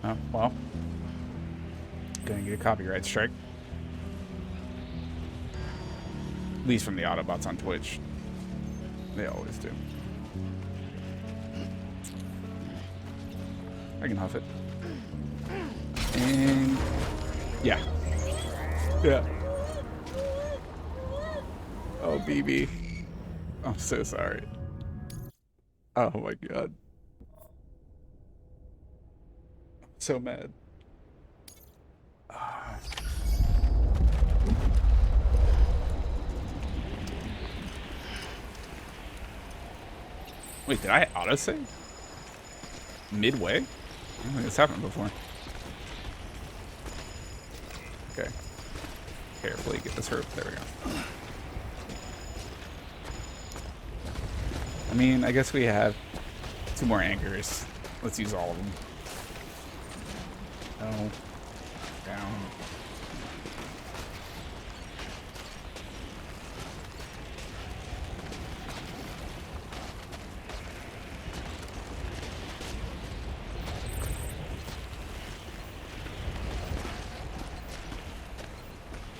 Oh, well. Gonna get a copyright strike. At least from the Autobots on Twitch. They always do. I can huff it. And yeah. Yeah. Oh, BB. I'm so sorry. Oh my god. So mad. Wait, did I autosave? Midway? I don't think it's happened before. Okay. Carefully get this rope. There we go. I mean, I guess we have 2 more anchors. Let's use all of them. No. Down.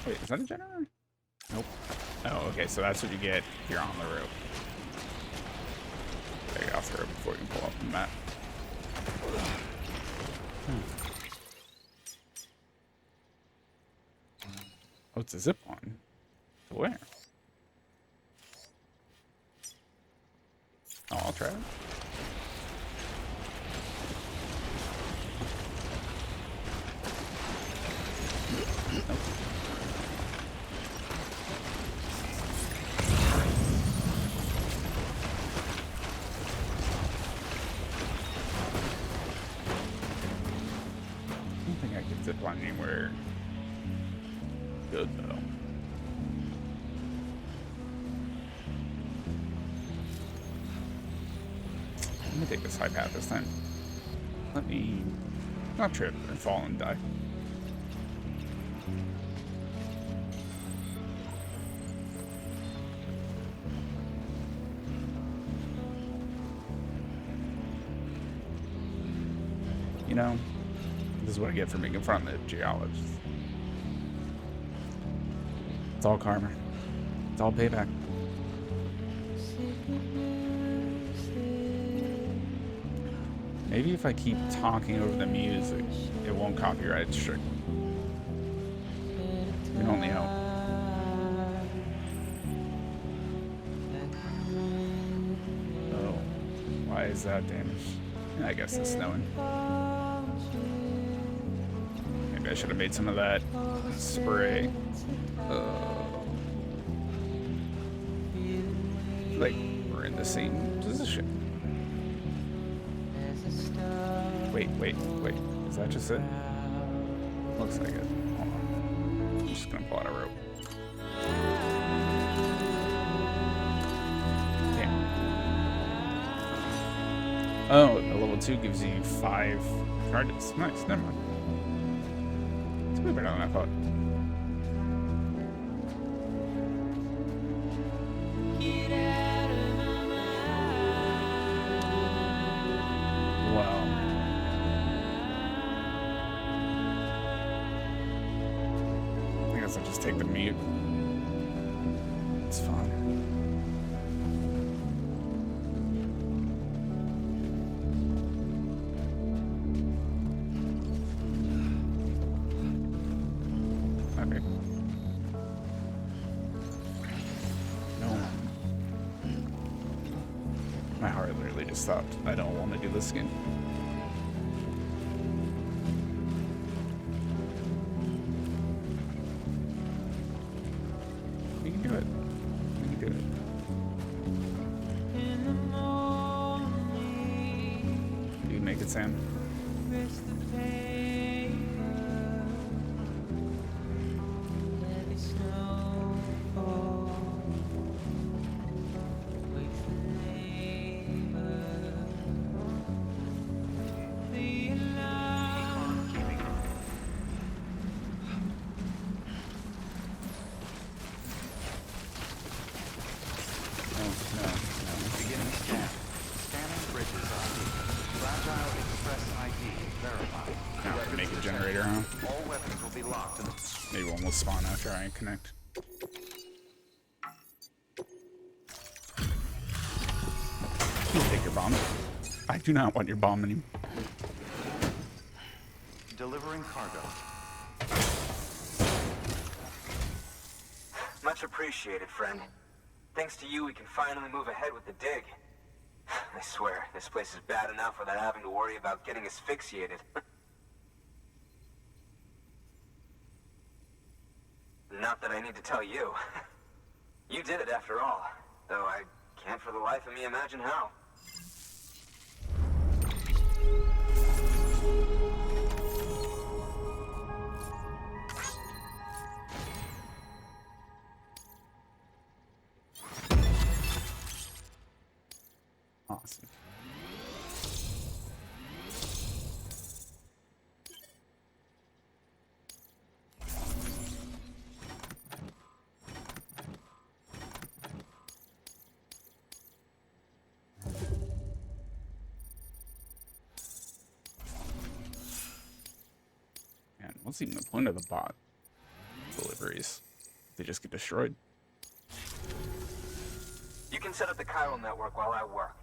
Wait, is that a generator? Nope. Oh, okay, so that's what you get if you're on the rope. There you go, off the rope before you can pull up the map. Oh, it's a zip line. To where? Oh, I'll try it. Nope. I don't think I can zip line anywhere good though. Let me take this high path this time. Let me not trip and fall and die. You know, this is what I get for making fun of the geologists. It's all karma. It's all payback. Maybe if I keep talking over the music, it won't copyright strike. You can only hope. Oh, why is that damaged? I guess it's snowing. Maybe I should have made some of that spray. Like, we're in the same position. Wait. Is that just it? Looks like it. Hold on. I'm just gonna pull out a rope. Damn. Oh, a level 2 gives you 5 charges. Nice, never mind. It's way better than I thought. Wow. I guess I'll just take the mute. It's fine. Okay. No. My heart literally just stopped. I don't want to do this again. We can do it. We can do it. You can make it, Sam. Beginning scan. Scanning bridges ID. Fragile Express ID verified. Now I can make a generator, huh? All weapons will be locked in the... Maybe one will spawn after I connect. You'll take your bomb. I do not want your bomb anymore. Delivering cargo. Much appreciated, friend. Thanks to you, we can finally move ahead with the dig. I swear, this place is bad enough without having to worry about getting asphyxiated. Not that I need to tell you. You did it after all, though I can't for the life of me imagine how. Awesome. What's even the point of the bot deliveries? They just get destroyed. You can set up the chiral network while I work.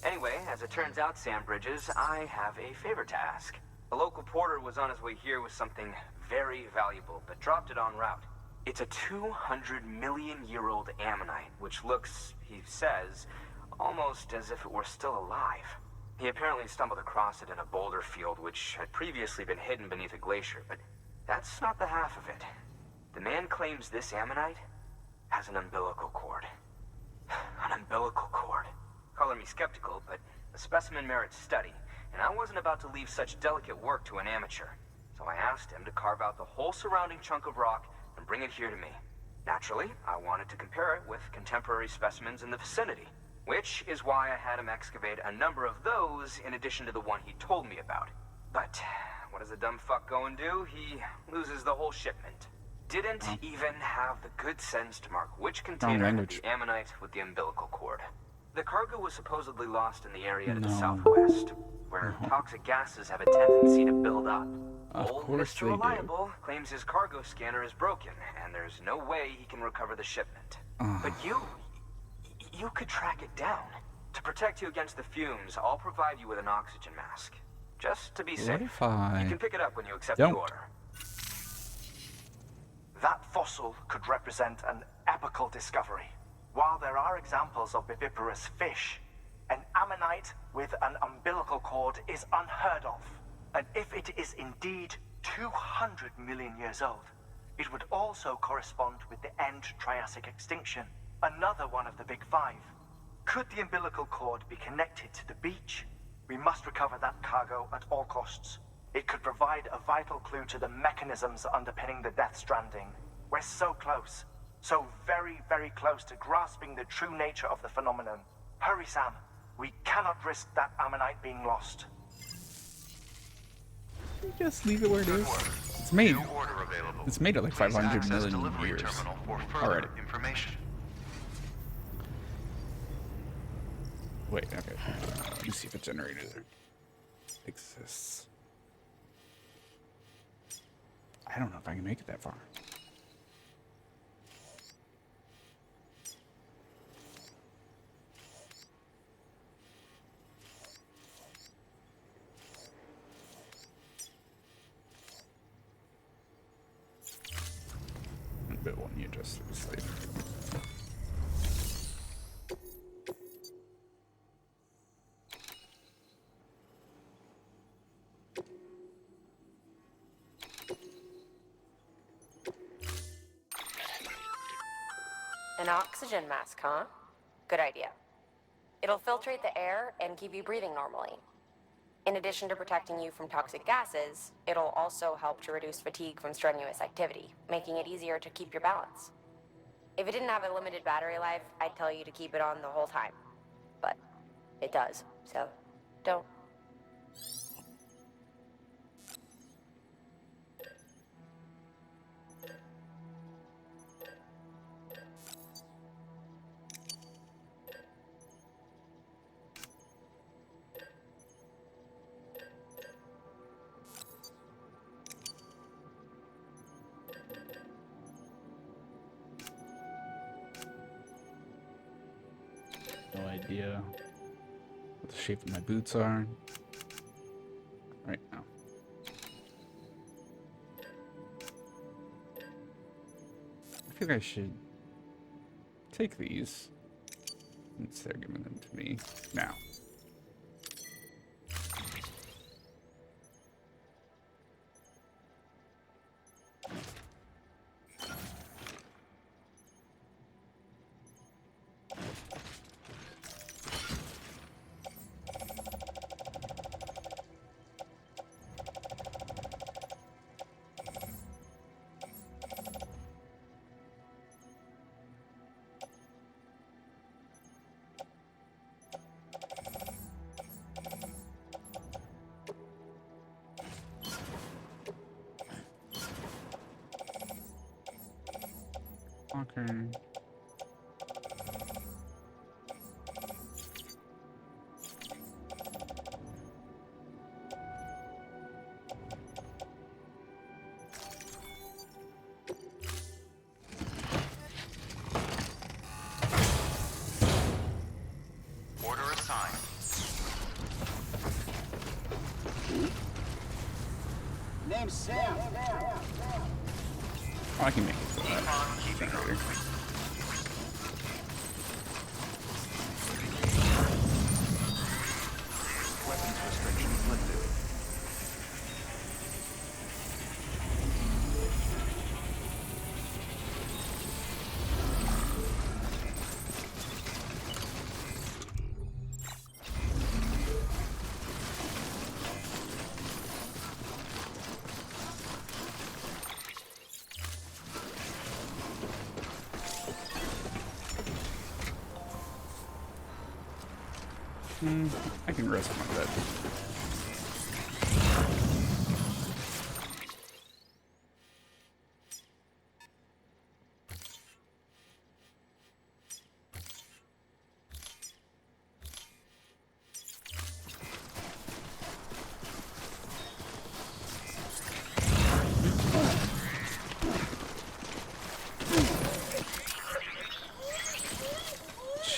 Anyway, as it turns out, Sam Bridges, I have a favor to ask. A local porter was on his way here with something very valuable, but dropped it en route. It's a 200-million-year-old ammonite, which looks, he says, almost as if it were still alive. He apparently stumbled across it in a boulder field, which had previously been hidden beneath a glacier, but that's not the half of it. The man claims this ammonite has an umbilical cord. An umbilical cord. Color me skeptical, but the specimen merits study, and I wasn't about to leave such delicate work to an amateur. So I asked him to carve out the whole surrounding chunk of rock and bring it here to me. Naturally, I wanted to compare it with contemporary specimens in the vicinity, which is why I had him excavate a number of those in addition to the one he told me about. But what does the dumb fuck go and do? He loses the whole shipment. Didn't even have the good sense to mark which container had the ammonite with the umbilical cord. The cargo was supposedly lost in the area to the southwest, where toxic gases have a tendency to build up. Old Mr. Reliable claims his cargo scanner is broken, and there's no way he can recover the shipment. But you could track it down. To protect you against the fumes, I'll provide you with an oxygen mask. Just to be safe. If I You can pick it up when you accept the order. That fossil could represent an epical discovery. While there are examples of viviparous fish, an ammonite with an umbilical cord is unheard of. And if it is indeed 200 million years old, it would also correspond with the end Triassic extinction, another one of the big five. Could the umbilical cord be connected to the beach? We must recover that cargo at all costs. It could provide a vital clue to the mechanisms underpinning the Death Stranding. We're so close. So very, very close to grasping the true nature of the phenomenon. Hurry, Sam. We cannot risk that ammonite being lost. Just leave it where it is. It's made. It's made at like 500 million years already. Wait, okay. Let me see if a generator exists. I don't know if I can make it that far. But when you just sleep. An oxygen mask, huh? Good idea. It'll filtrate the air and keep you breathing normally. In addition to protecting you from toxic gases, it'll also help to reduce fatigue from strenuous activity, making it easier to keep your balance. If it didn't have a limited battery life, I'd tell you to keep it on the whole time. But it does, so don't. No idea what the shape of my boots are right now. I feel like I should take these since they're giving them to me now. Locker. Order assigned. Name's Sam. Oh, I can make it so that generator. Weapons restrictions lifted. I can rest my bed.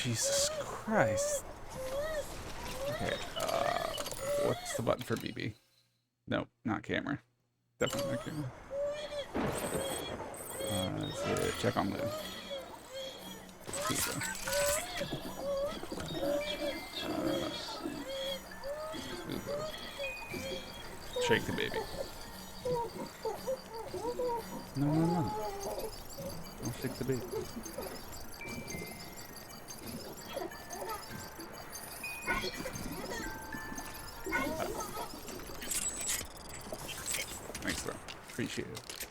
Jesus Christ. Okay, what's the button for BB? Nope, not camera. Definitely not camera. Is it check on Lou? Pizza. Shake the baby. No, no, no. Don't shake the baby. Thanks, though. Appreciate it.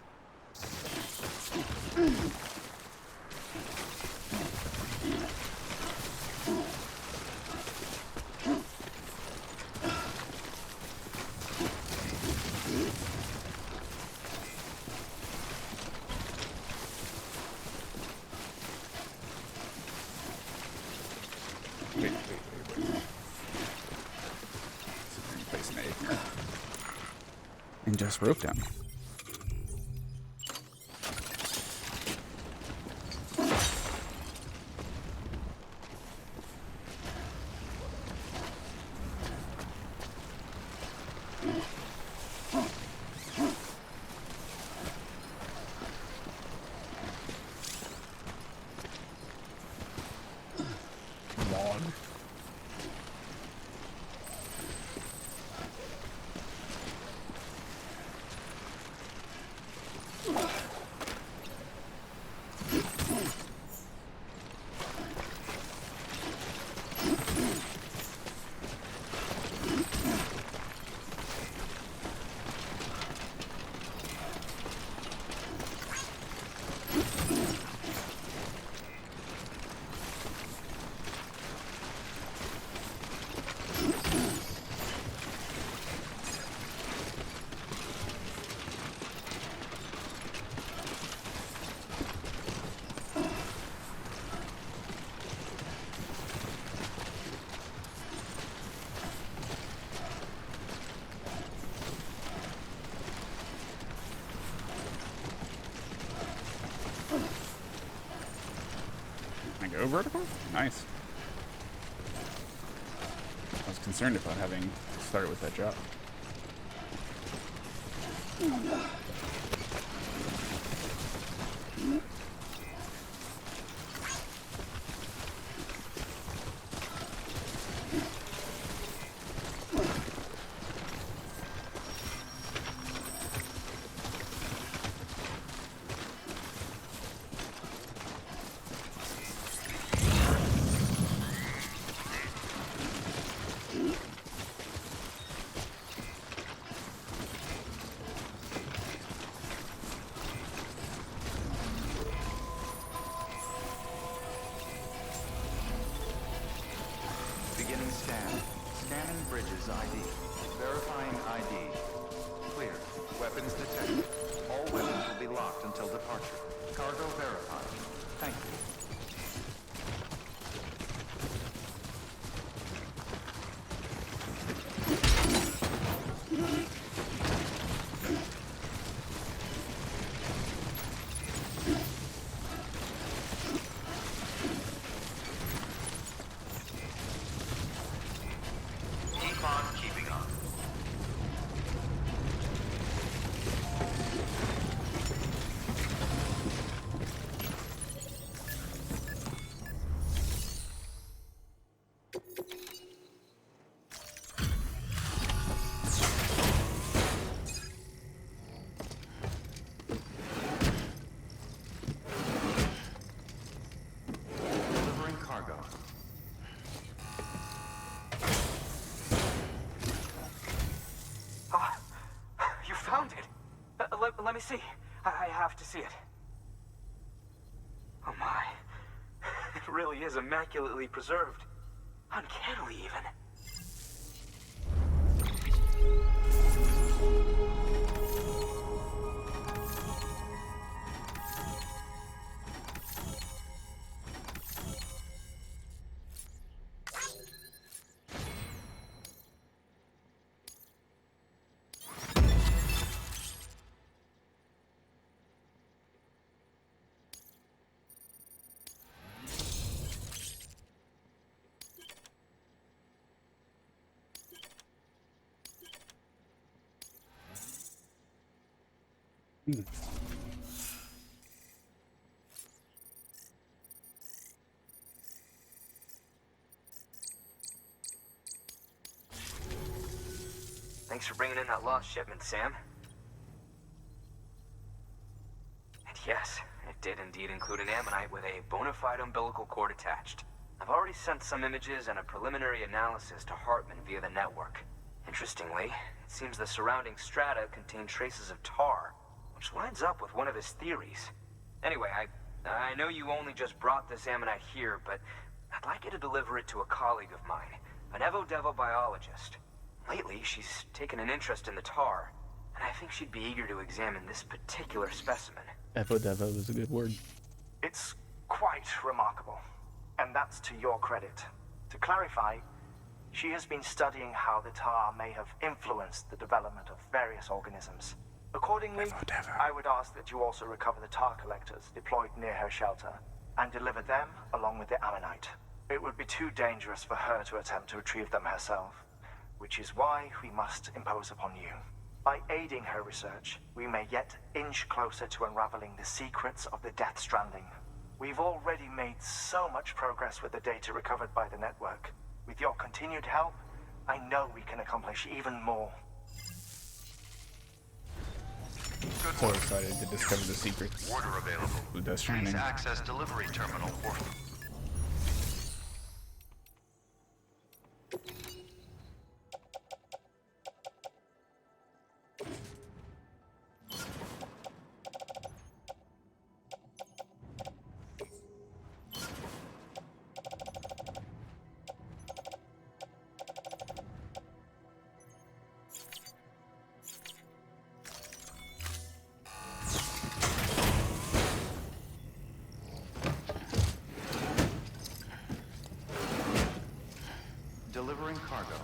Wait. Place an egg here. And just rope down. Log. Can I go vertical? Nice. I was concerned about having started with that drop. Beginning scan. Scanning bridges ID. Verifying ID. Clear. Weapons detected. All weapons will be locked until departure. Cargo verified. me see. I have to see it. Oh my. It really is immaculately preserved. Uncannily, even. Thanks for bringing in that lost shipment, Sam. And yes, it did indeed include an ammonite with a bona fide umbilical cord attached. I've already sent some images and a preliminary analysis to Heartman via the network. Interestingly, it seems the surrounding strata contain traces of tar, which lines up with one of his theories. Anyway, I know you only just brought this ammonite here, but I'd like you to deliver it to a colleague of mine, an Evo-Devo biologist. Lately, she's taken an interest in the tar, and I think she'd be eager to examine this particular specimen. Evo-Devo is a good word. It's quite remarkable, and that's to your credit. To clarify, she has been studying how the tar may have influenced the development of various organisms. Accordingly, I would ask that you also recover the tar collectors deployed near her shelter and deliver them along with the ammonite. It would be too dangerous for her to attempt to retrieve them herself, which is why we must impose upon you. By aiding her research, we may yet inch closer to unraveling the secrets of the Death Stranding. We've already made so much progress with the data recovered by the network. With your continued help, I know we can accomplish even more. So excited to discover the secrets. Order available. With Death Please Stranding. access delivery terminal or... Delivering cargo.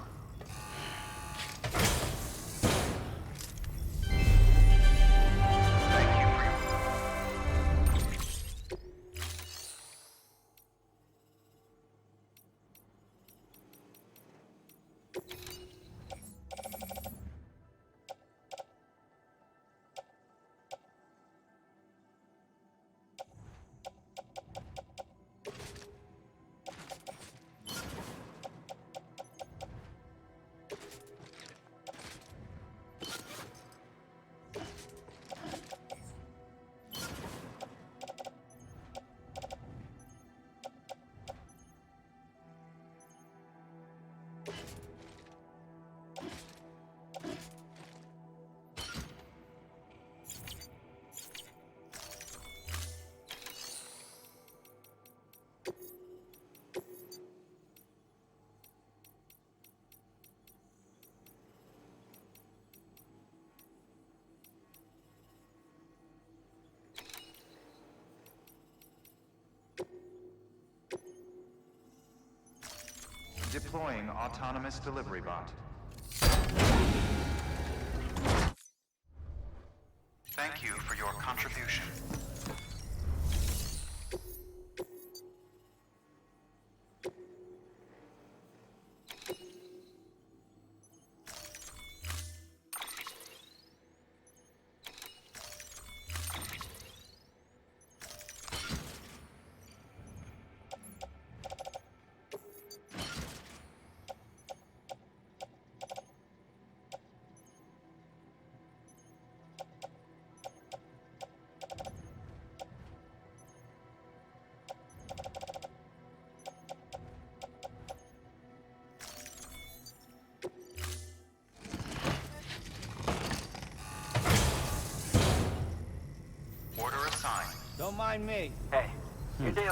Thank you for deploying autonomous delivery bot. Thank you for your contribution. Don't mind me. Hey, your day.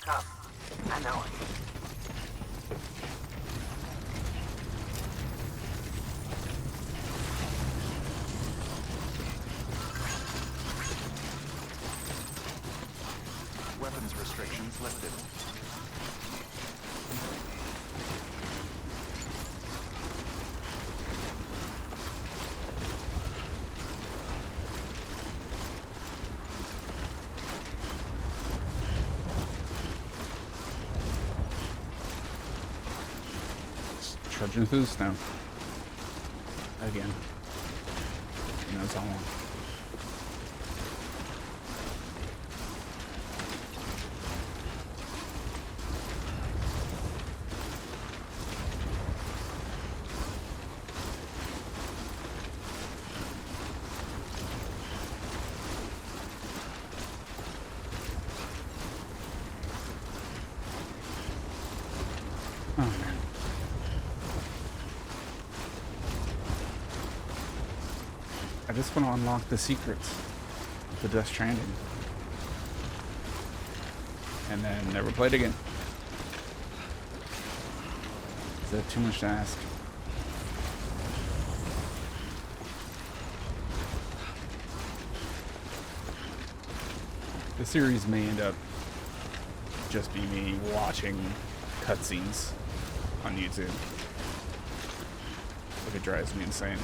Come. I know it. Weapons restrictions lifted. Trudging through the snow. Again. You know, it's all on. Oh, man. I just want to unlock the secrets of the Death Stranding. And then never play it again. Is that too much to ask? The series may end up just be me watching cutscenes on YouTube. Like, it drives me insane.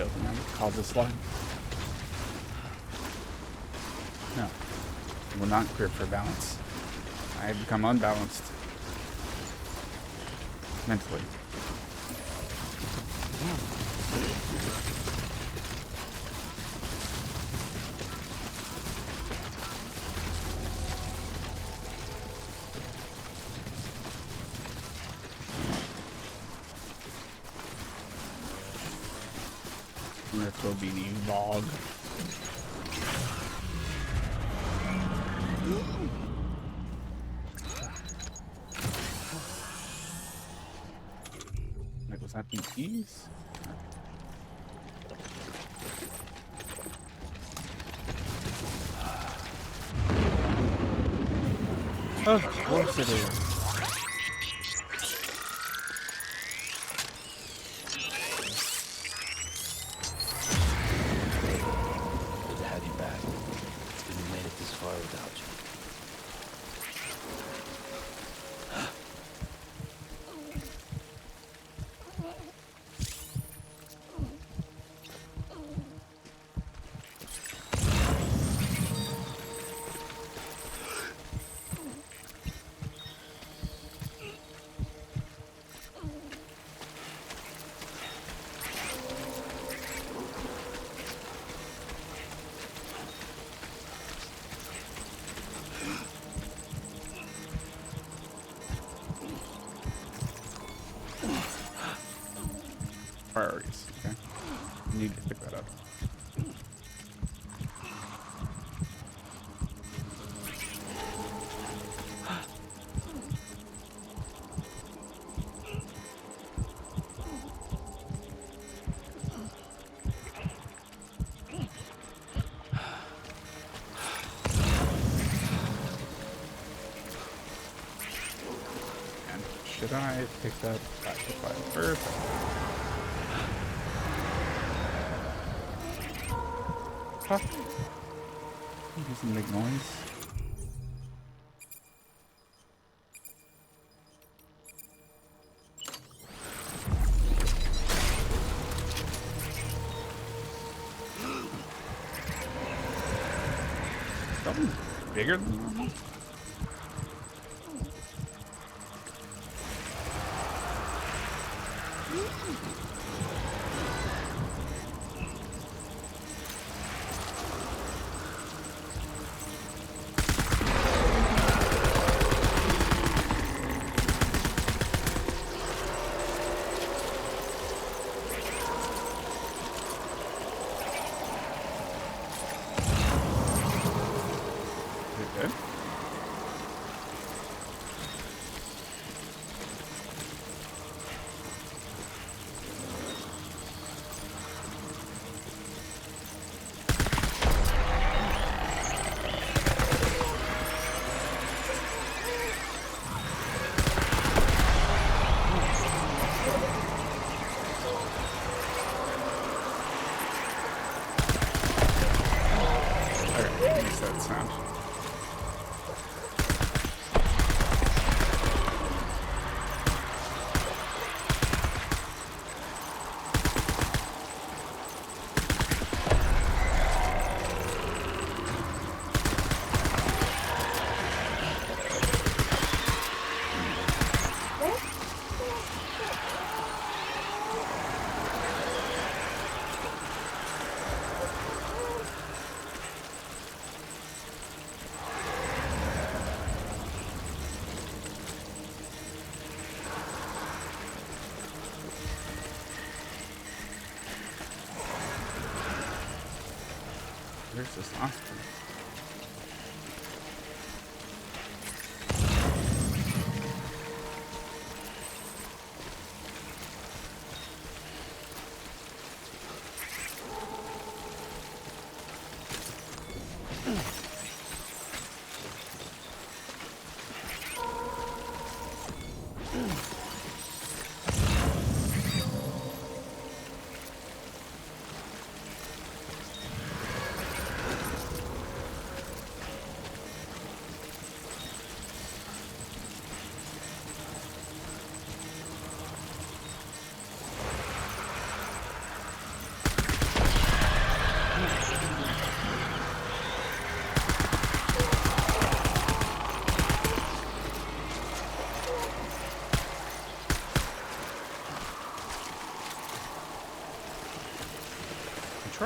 details and that cause a slug. No. We're not cleared for balance. I have become unbalanced. Mentally. I'm gonna throw Beanie in the bog. Wait, was that BTs? Of course it is. Good to have you back. It's good we made it this far without you. Priorities, okay? Need to pick that up. And should I pick that back to 5 first? Fuck. He doesn't make noise. Something bigger than normal? Good. Okay, use that sound. Where's this last one?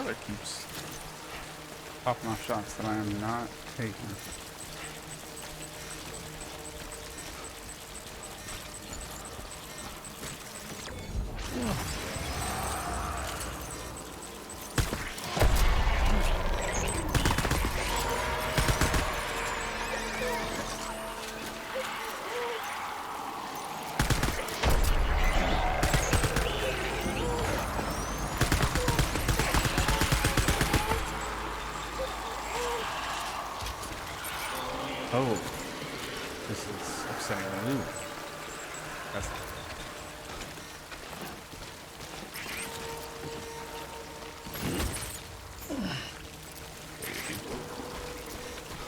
brother keeps popping off shots that I am not taking. Oh, this is upsetting. Ooh. That's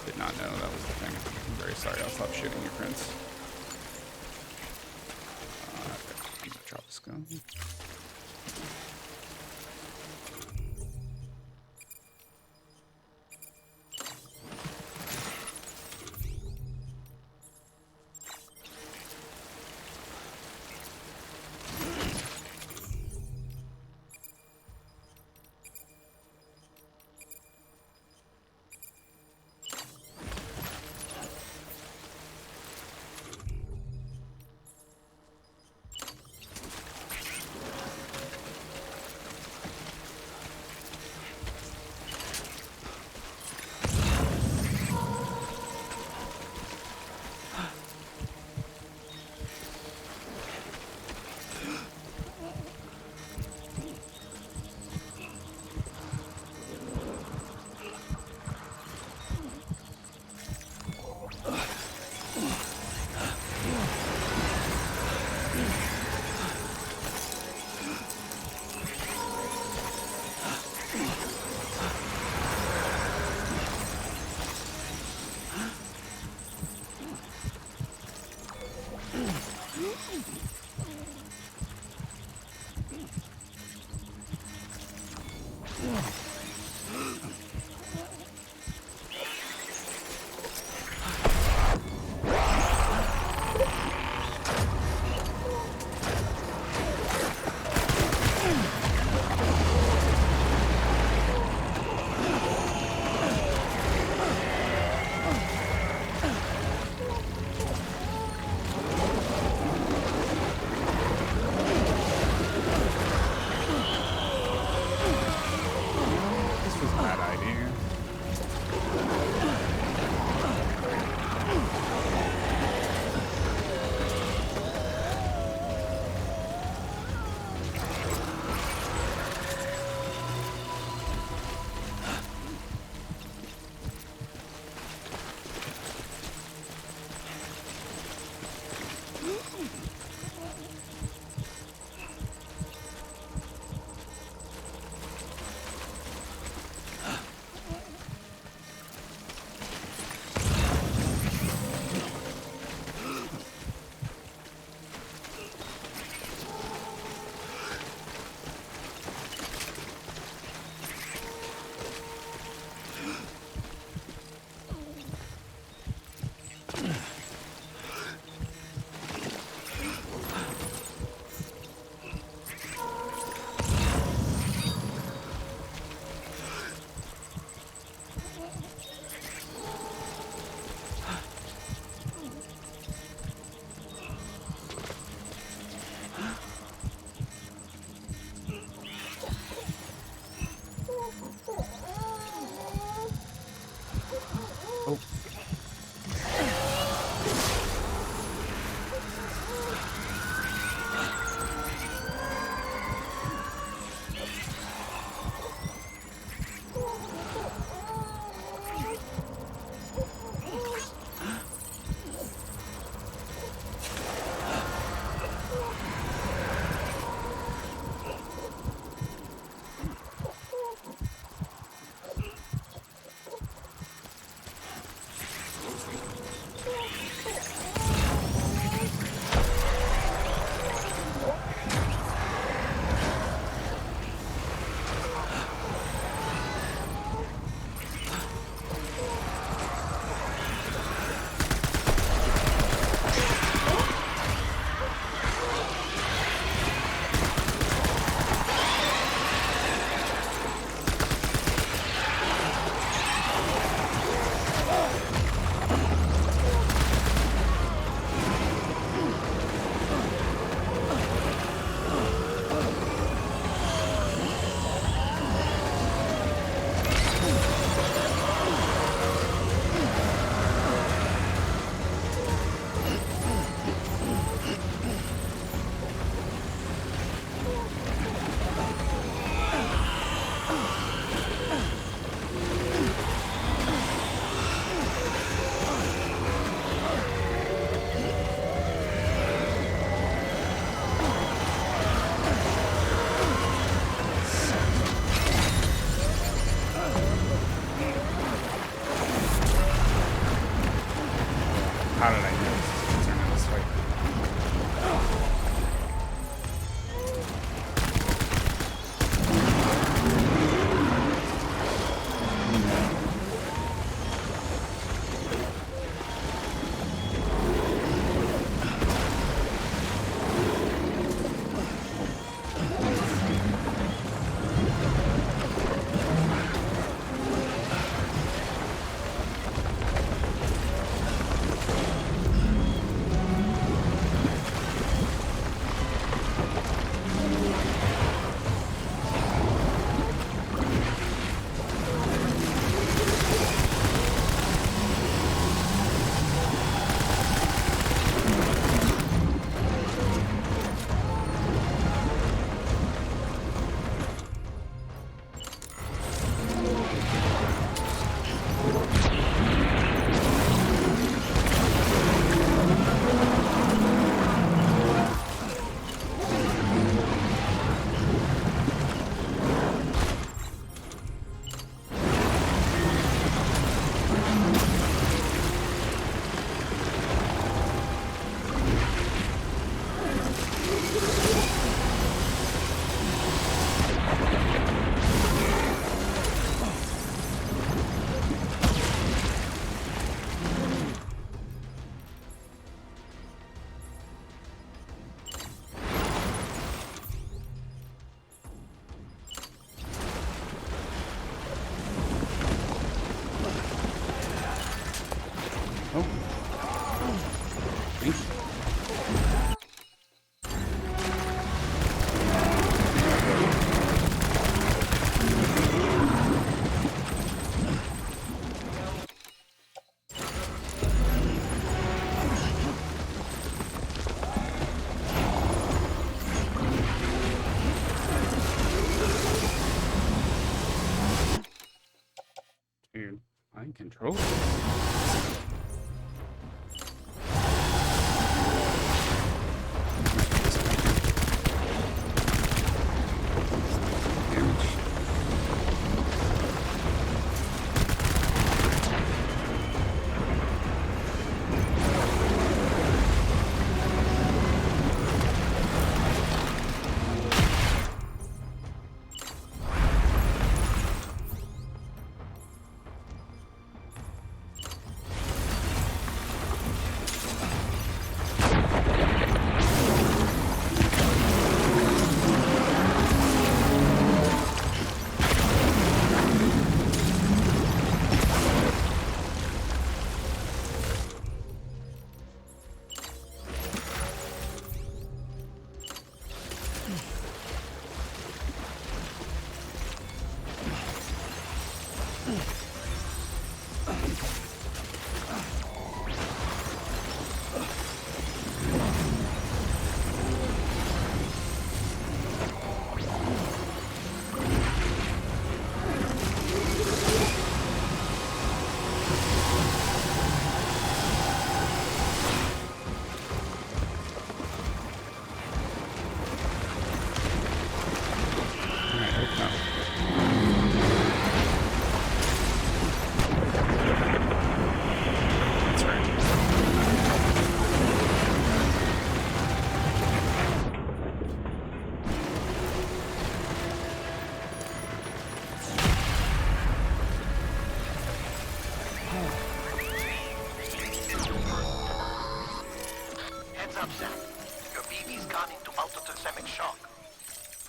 did not know that was the thing. I'm very sorry. I'll stop shooting you, Prince. I'm gonna drop this gun. how did I know this was going to turn out this way? Dude, I can control it.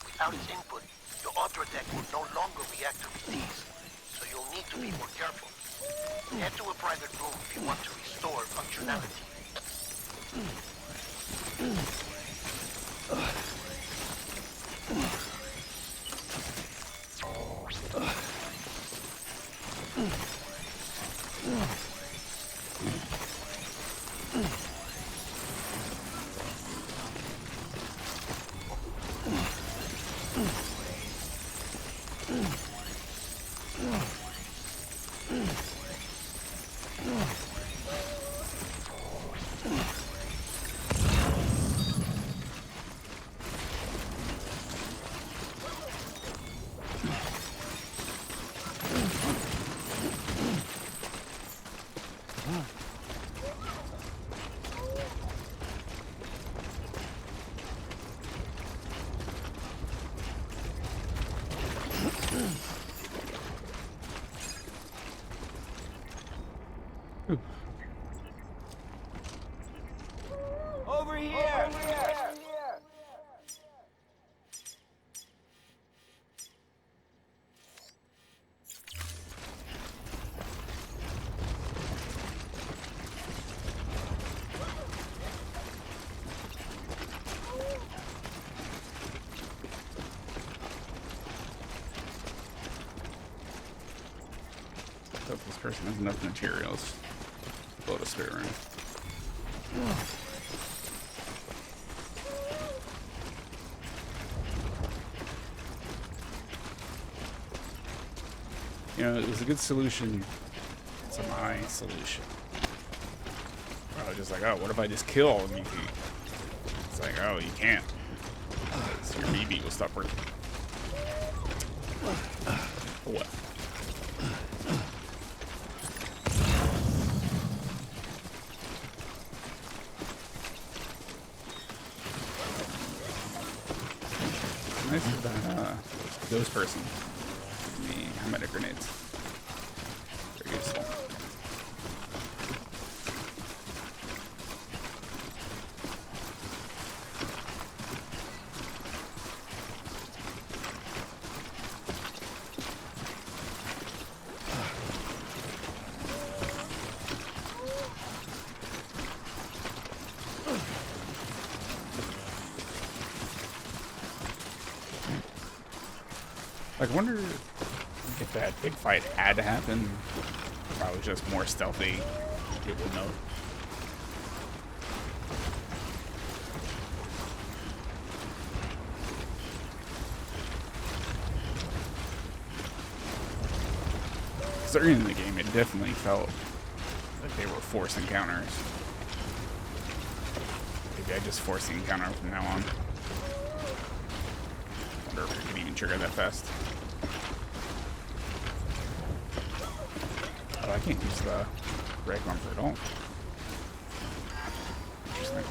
Without its input, your auto deck will no longer react to disease, so you'll need to be more careful. Head to a private room if you want to restore functionality. person has enough materials. Load a spare room. You know, it was a good solution to my solution. I was just like, oh, what if I just kill all of you? It's like, oh, you can't. So your BB will stop working. For what? Nice for that, those person. The hermetic grenades. Very useful. Like, I wonder if that big fight had to happen, if I was just more stealthy, it would know. Because early in the game, it definitely felt like they were forced encounters. Maybe I just force the encounter from now on. Wonder if we can even trigger that fast. Oh, I can't use the red one for it all. Interesting.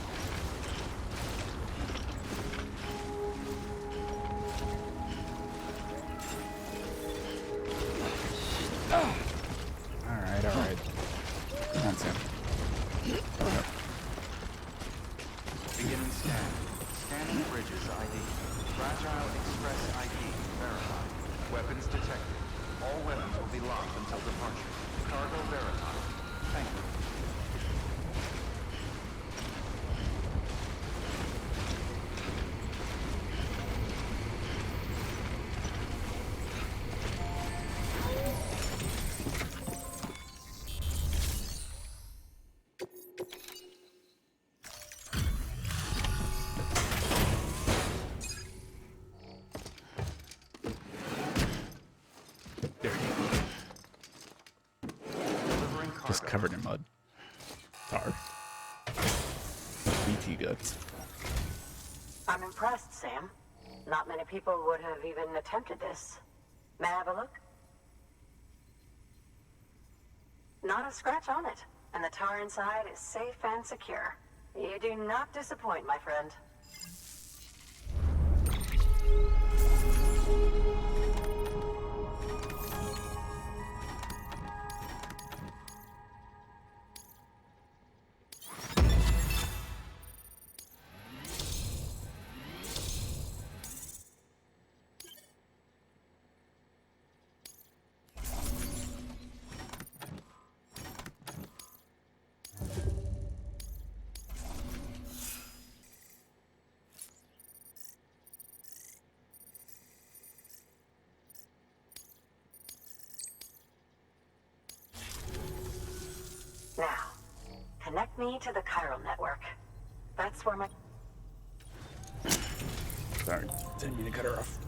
Alright. Come on, Sam. Beginning scan. Scanning bridges ID. Fragile Express ID verified. Weapons detected. All weapons will be locked until departure. Cargo verified. Thank you. Just covered in mud. Tar. BT guts. I'm impressed, Sam. Not many people would have even attempted this. May I have a look? Not a scratch on it, and the tar inside is safe and secure. You do not disappoint, my friend. Now, connect me to the chiral network. That's where my... Sorry, didn't mean to cut her off.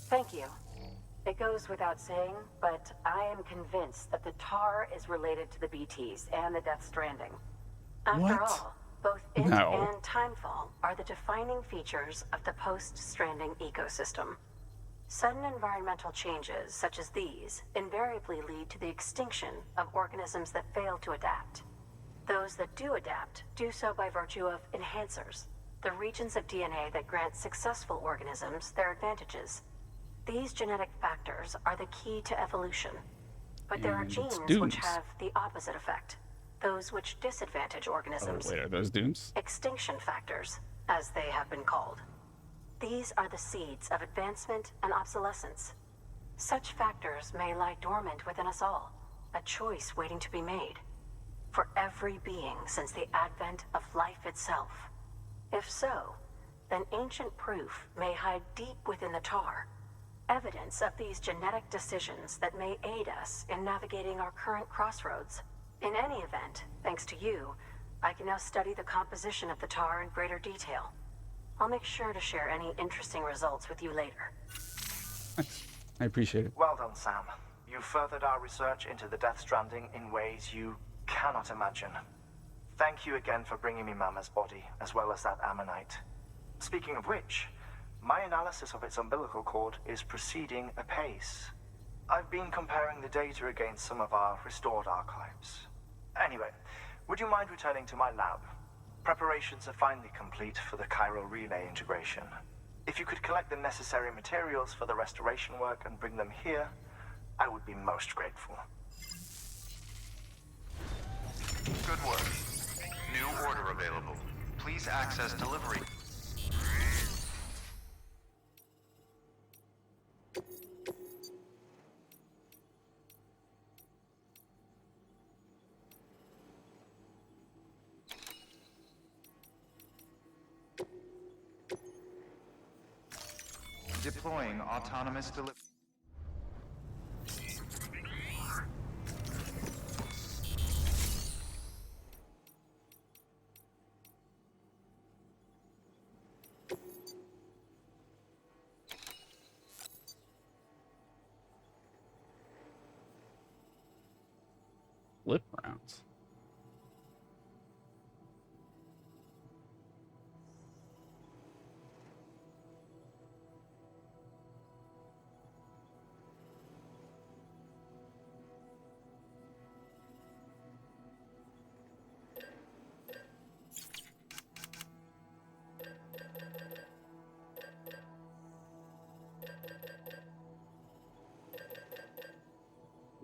Thank you. It goes without saying, but I am convinced that the tar is related to the BTs and the Death Stranding. After all, both it and timefall are the defining features of the post-Stranding ecosystem. Sudden environmental changes such as these invariably lead to the extinction of organisms that fail to adapt. Those that do adapt do so by virtue of enhancers, the regions of DNA that grant successful organisms their advantages. These genetic factors are the key to evolution. But there are genes which have the opposite effect, those which disadvantage organisms. Oh, wait, are those dooms? Extinction factors, as they have been called. These are the seeds of advancement and obsolescence. Such factors may lie dormant within us all, a choice waiting to be made. For every being since the advent of life itself. If so, then ancient proof may hide deep within the tar, evidence of these genetic decisions that may aid us in navigating our current crossroads. In any event, thanks to you, I can now study the composition of the tar in greater detail. I'll make sure to share any interesting results with you later. Thanks. I appreciate it. Well done, Sam. You furthered our research into the Death Stranding in ways you cannot imagine. Thank you again for bringing me Mama's body, as well as that ammonite. Speaking of which, my analysis of its umbilical cord is proceeding apace. I've been comparing the data against some of our restored archives. Anyway, would you mind returning to my lab? Preparations are finally complete for the chiral relay integration. If you could collect the necessary materials for the restoration work and bring them here, I would be most grateful. Good work. New order available. Please access delivery. Deploying autonomous delivery. Flip rounds.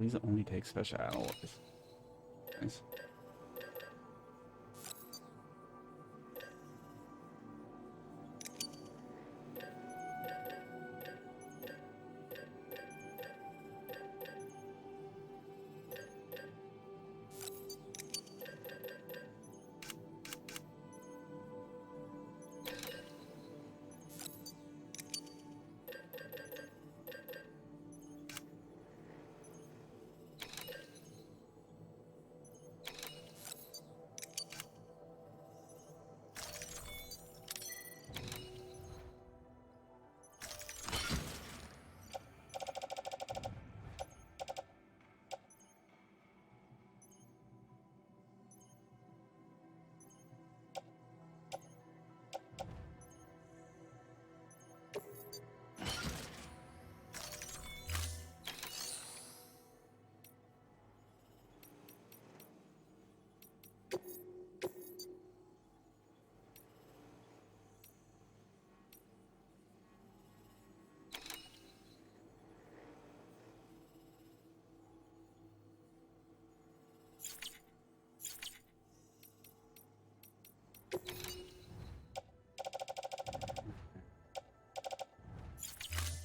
These only take special alloys. Nice.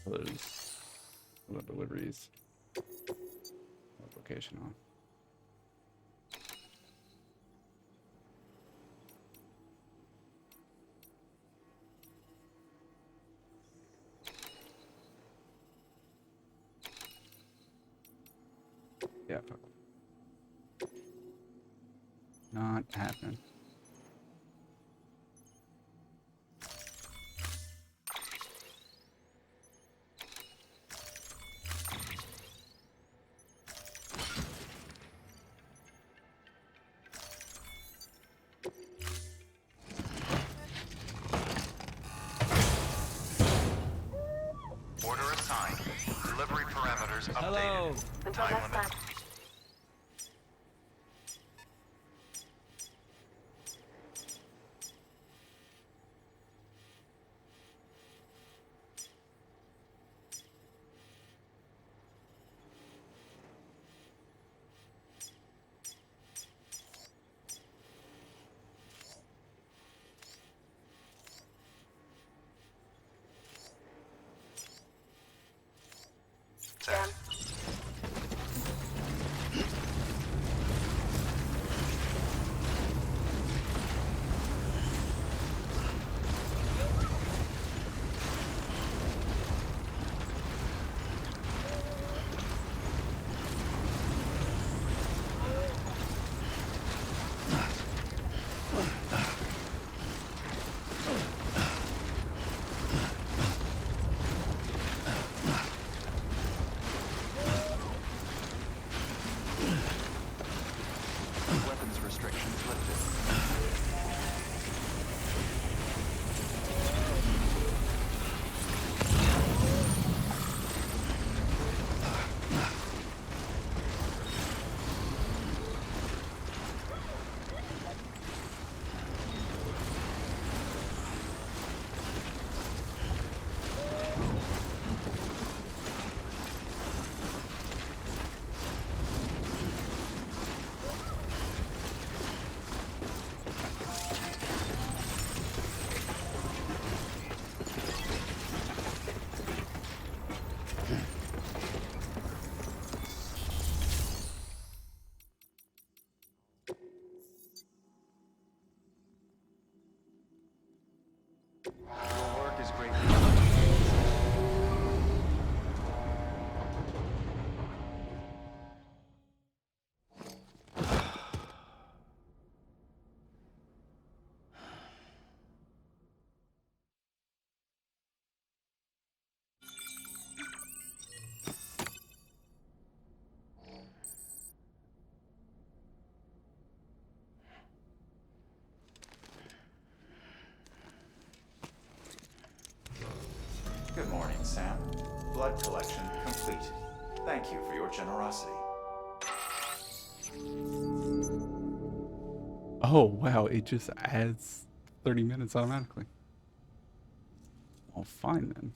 Close. Deliveries. Location on. Yeah, fuck. Not happening. Order assigned. Delivery parameters updated. Until Time next limit. time. Sam. Weapons restrictions lifted. Your work is greatly appreciated. Good morning, Sam. Blood collection complete. Thank you for your generosity. Oh, wow, it just adds 30 minutes automatically. Well, fine then.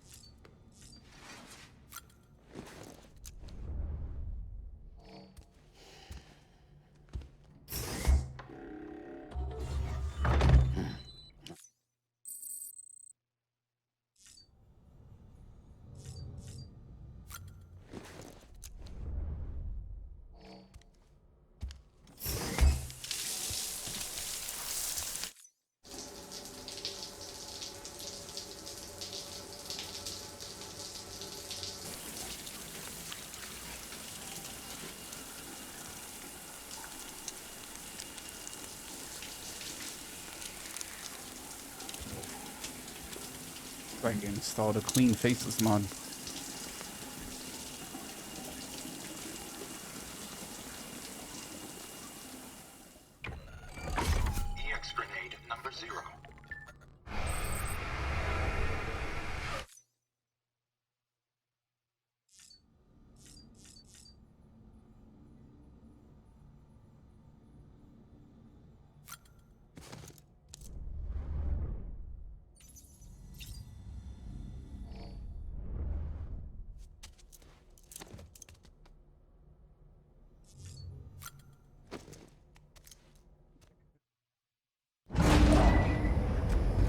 I installed a clean faceless mod. EX grenade number 0.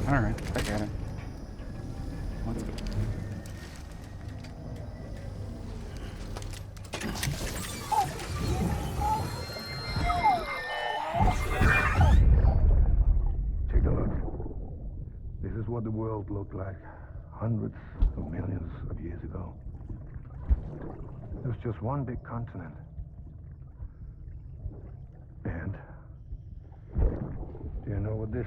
Alright, I got it. Let's go. Take a look. This is what the world looked like hundreds of millions of years ago. It was just one big continent. And do you know what this is?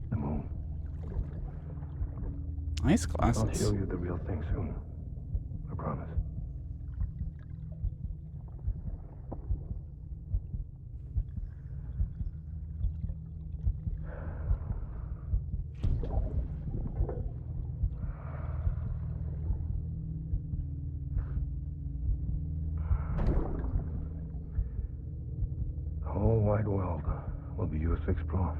The moon. Nice I'll glasses. show you the real thing soon. I promise. The whole wide world will be yours to explore.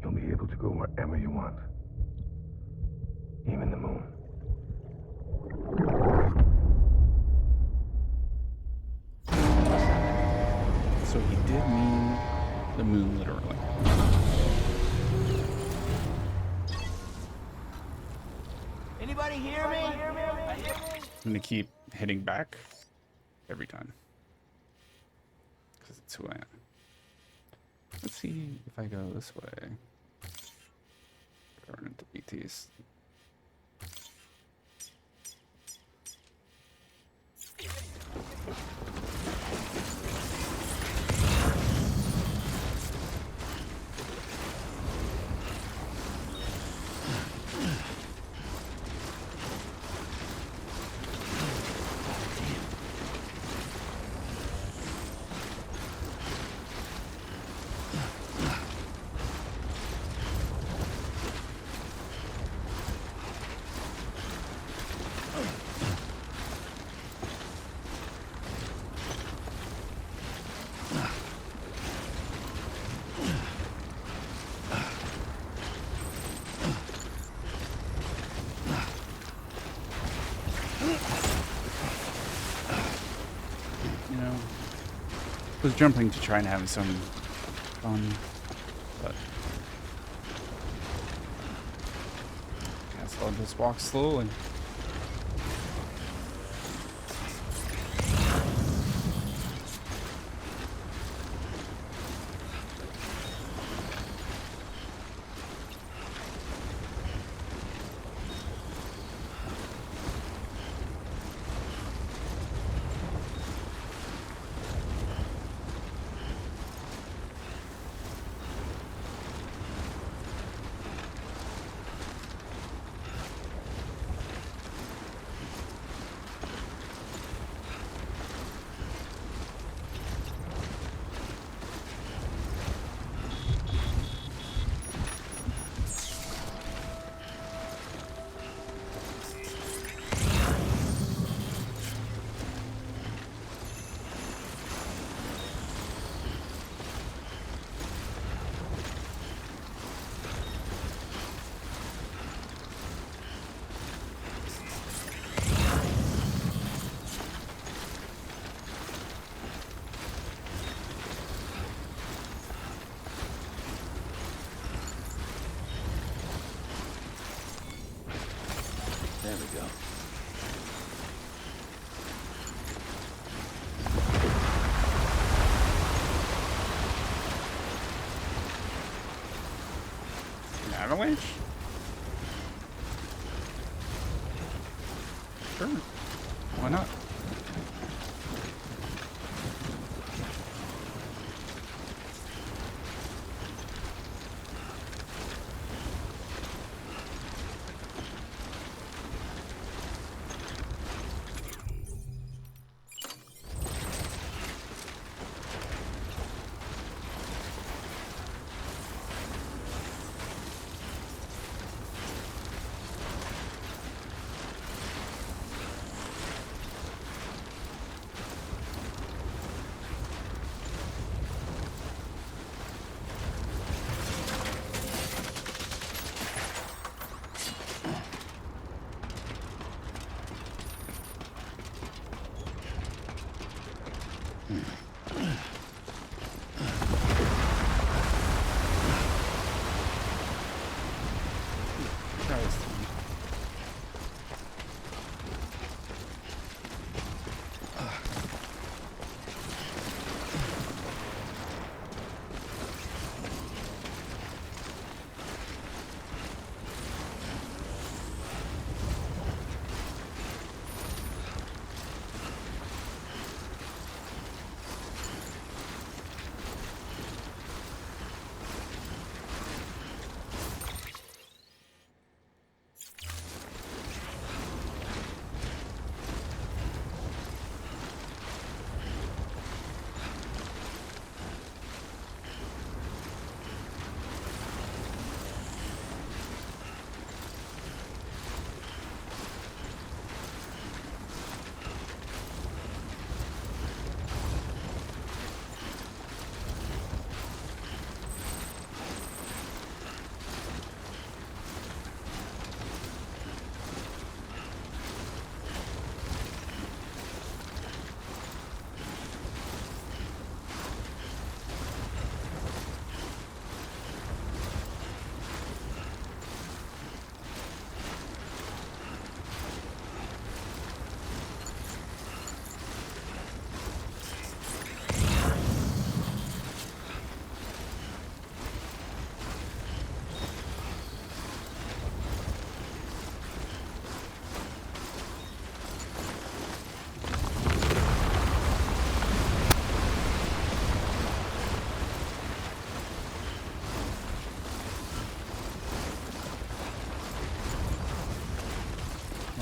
You'll be able to go wherever you want. Even the moon. So he did mean the moon, literally. Anybody hear me? I'm gonna keep hitting back every time. Because it's who I am. Let's see if I go this way. Run into BTs. Was jumping to try and have some fun, but guess I'll just walk slowly. There we go. An avalanche? Sure. Why not?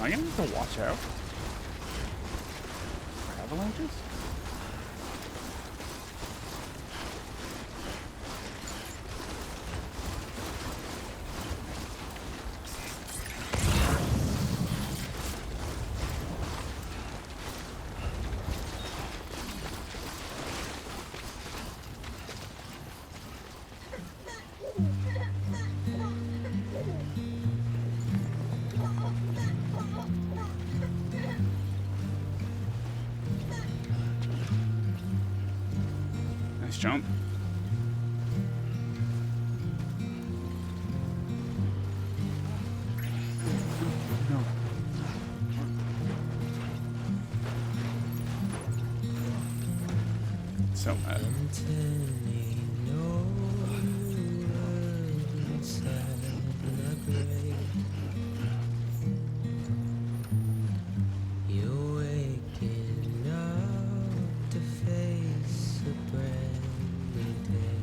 I gonna have to watch out for avalanches? Nice jump. No. So mad. You're waking up to face a brand new day.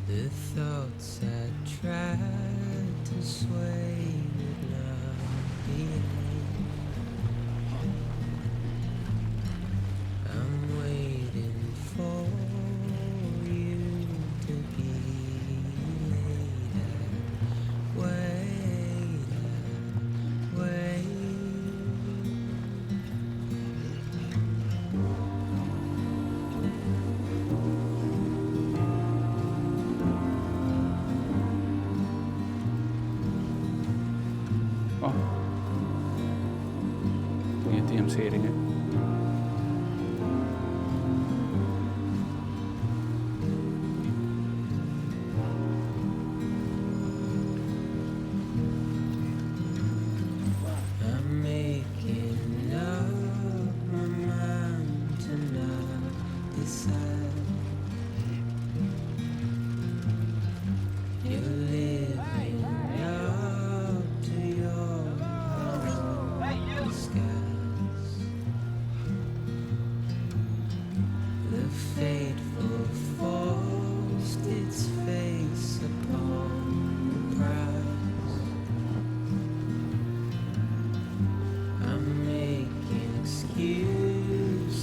The thoughts I tried to sway would not behave. I'm waiting for you to be later. Wait, wait. Oh. You get DMCA'ing it. I'm making up my mind to not decide. You're living up to your disguise. The fateful forced its face upon the prize. I'm making excuses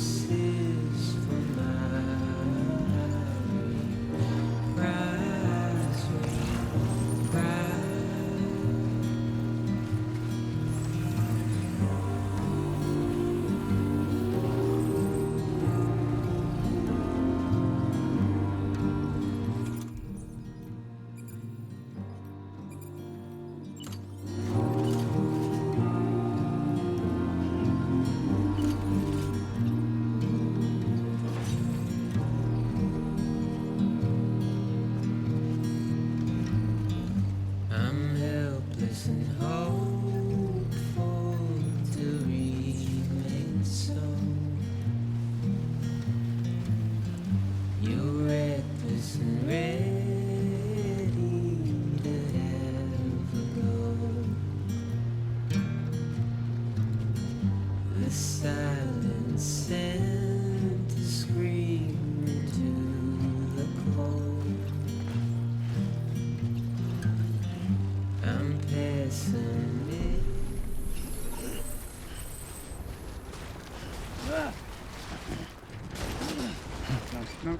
for my rise, rise. I'm helpless and hopeful to remain so. You're reckless and ready to have a go. The silence sent to scream into the cold. I'm passing it. No.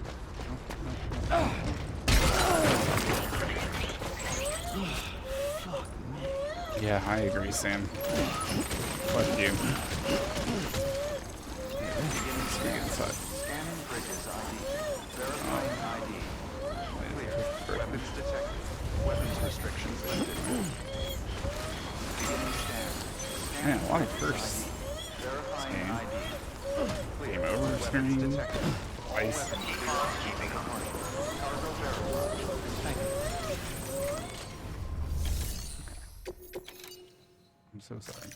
Yeah, I agree, Sam. Fuck you. Let's get inside. Scanning bridges ID. Verifying ID. Clear. Weapons detected. Weapons restrictions lifted. Beginning scan. Man, a lot of firsts. Verifying Scan. ID. Game over Weapons screen. detected. Twice. Keeping cargo verified. Thank you. I'm so sorry.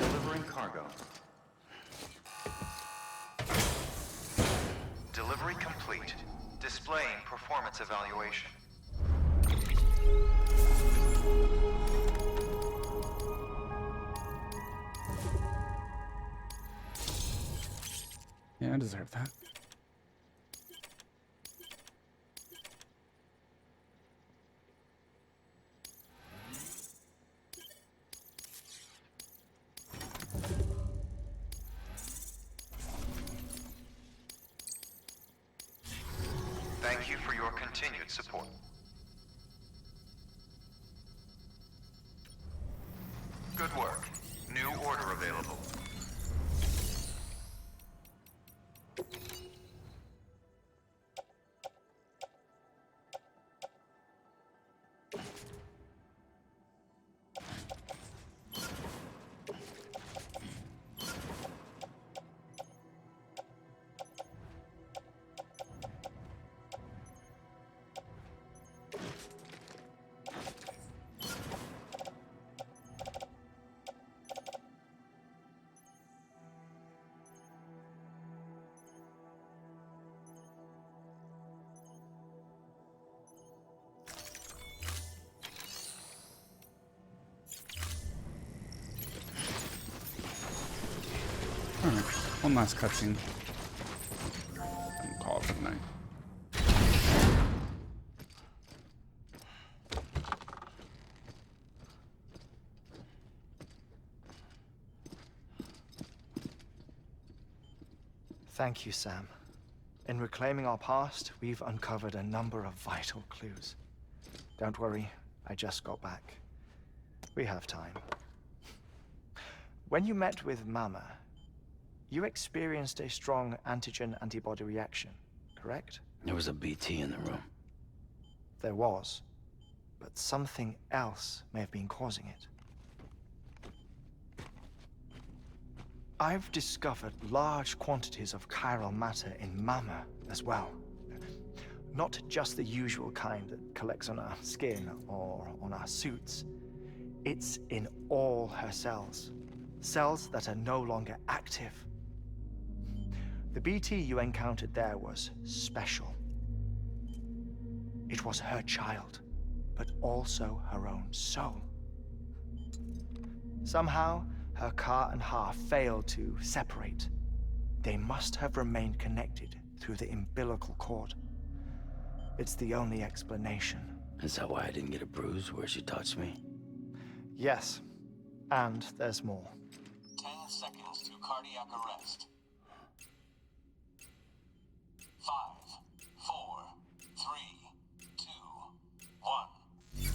Delivering cargo. Delivery complete. Displaying performance evaluation. I deserve that. Thank you for your continued support. Good work. New order available. Alright, one last cutscene. And call it for the night. Thank you, Sam. In reclaiming our past, we've uncovered a number of vital clues. Don't worry, I just got back. We have time. When you met with Mama, you experienced a strong antigen-antibody reaction, correct? There was a BT in the room. There was, but something else may have been causing it. I've discovered large quantities of chiral matter in Mama as well. Not just the usual kind that collects on our skin or on our suits. It's in all her cells. Cells that are no longer active. The BT you encountered there was special. It was her child, but also her own soul. Somehow, her car and half failed to separate. They must have remained connected through the umbilical cord. It's the only explanation. Is that why I didn't get a bruise where she touched me? Yes, and there's more. 10 seconds to cardiac arrest. 5, 4, 3, 2, 1.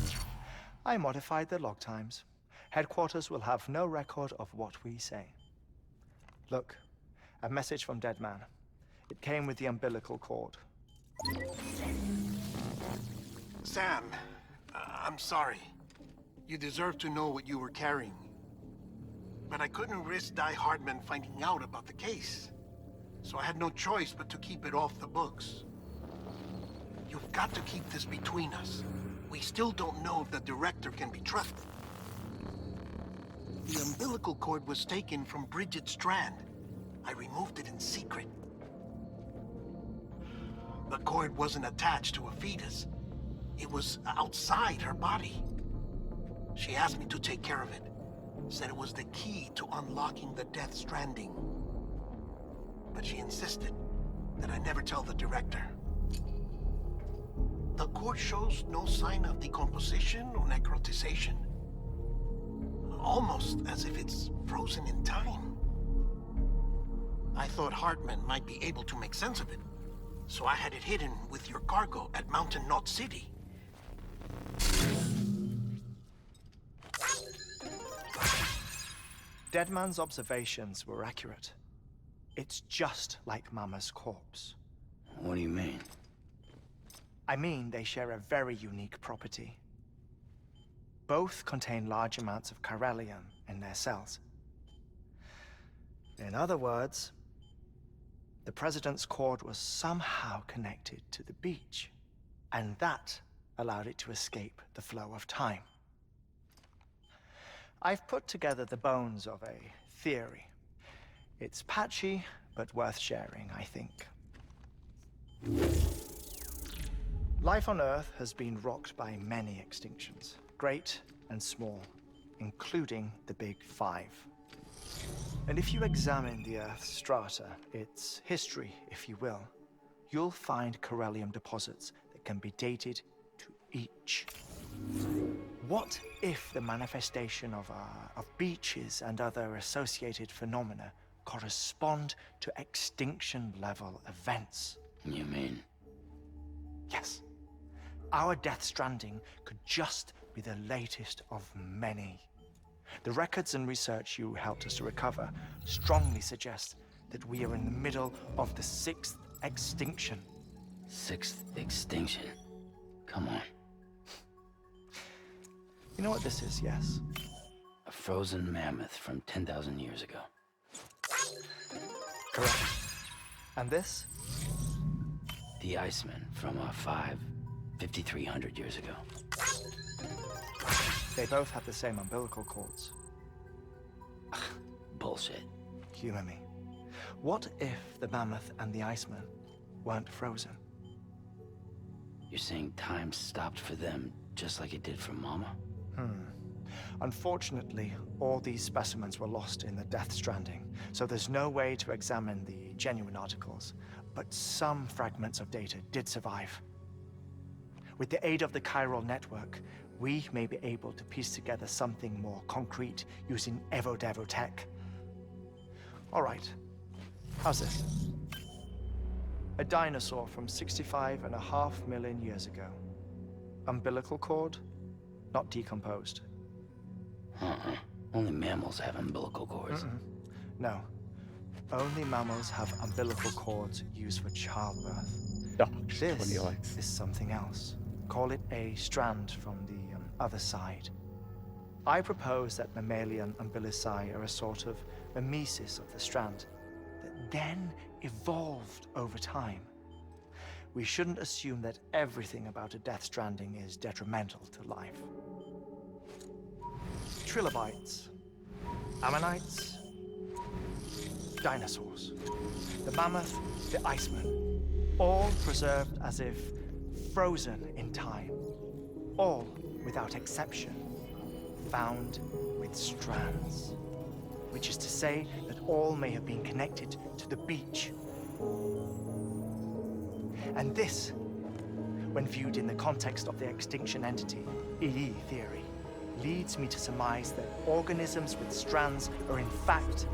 I modified the log times. Headquarters will have no record of what we say. Look, a message from Deadman. It came with the umbilical cord. Sam, I'm sorry. You deserve to know what you were carrying. But I couldn't risk Heartman finding out about the case. So I had no choice but to keep it off the books. You've got to keep this between us. We still don't know if the director can be trusted. The umbilical cord was taken from Bridget Strand. I removed it in secret. The cord wasn't attached to a fetus. It was outside her body. She asked me to take care of it. Said it was the key to unlocking the Death Stranding. But she insisted that I never tell the director. The cord shows no sign of decomposition or necrotization. Almost as if it's frozen in time. I thought Heartman might be able to make sense of it, so I had it hidden with your cargo at Mountain Knot City. Deadman's observations were accurate. It's just like Mama's corpse. What do you mean? I mean, they share a very unique property. Both contain large amounts of chiralium in their cells. In other words, the President's cord was somehow connected to the beach, and that allowed it to escape the flow of time. I've put together the bones of a theory. It's patchy, but worth sharing, I think. Life on Earth has been rocked by many extinctions, great and small, including the Big Five. And if you examine the Earth's strata, its history, if you will, you'll find corellium deposits that can be dated to each. What if the manifestation of beaches and other associated phenomena correspond to extinction-level events? You mean? Yes. Our Death Stranding could just be the latest of many. The records and research you helped us to recover strongly suggest that we are in the middle of the 6th extinction. 6th extinction? Come on. You know what this is, yes? A frozen mammoth from 10,000 years ago. Correct. And this? The Iceman from 5,300 years ago. They both have the same umbilical cords. Bullshit. Humor me. What if the mammoth and the Iceman weren't frozen? You're saying time stopped for them just like it did for Mama? Unfortunately, all these specimens were lost in the Death Stranding, so there's no way to examine the genuine articles, but some fragments of data did survive. With the aid of the chiral network, we may be able to piece together something more concrete using Evo-Devo tech. All right, how's this? A dinosaur from 65.5 million years ago. Umbilical cord, not decomposed. Only mammals have umbilical cords. No. Only mammals have umbilical cords used for childbirth. This is something else. Call it a strand from the other side. I propose that mammalian umbilici are a sort of mimesis of the strand that then evolved over time. We shouldn't assume that everything about a Death Stranding is detrimental to life. Trilobites, ammonites, dinosaurs, the mammoth, the Iceman, all preserved as if frozen in time, all without exception, found with strands, which is to say that all may have been connected to the beach. And this, when viewed in the context of the extinction entity, EE theory, leads me to surmise that organisms with strands are in fact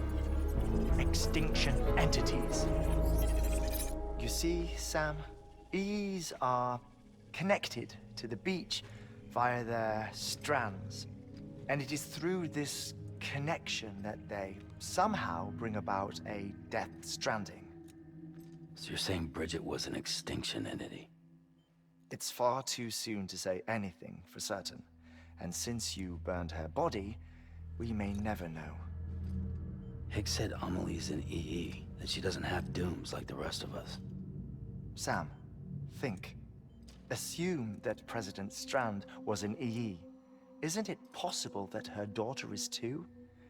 extinction entities. You see, Sam, EEs are connected to the beach via their strands. And it is through this connection that they somehow bring about a Death Stranding. So you're saying Bridget was an extinction entity? It's far too soon to say anything for certain. And since you burned her body, we may never know. Higgs said Amelie's an EE, that she doesn't have dooms like the rest of us. Sam, think. Assume that President Strand was an EE. Isn't it possible that her daughter is too?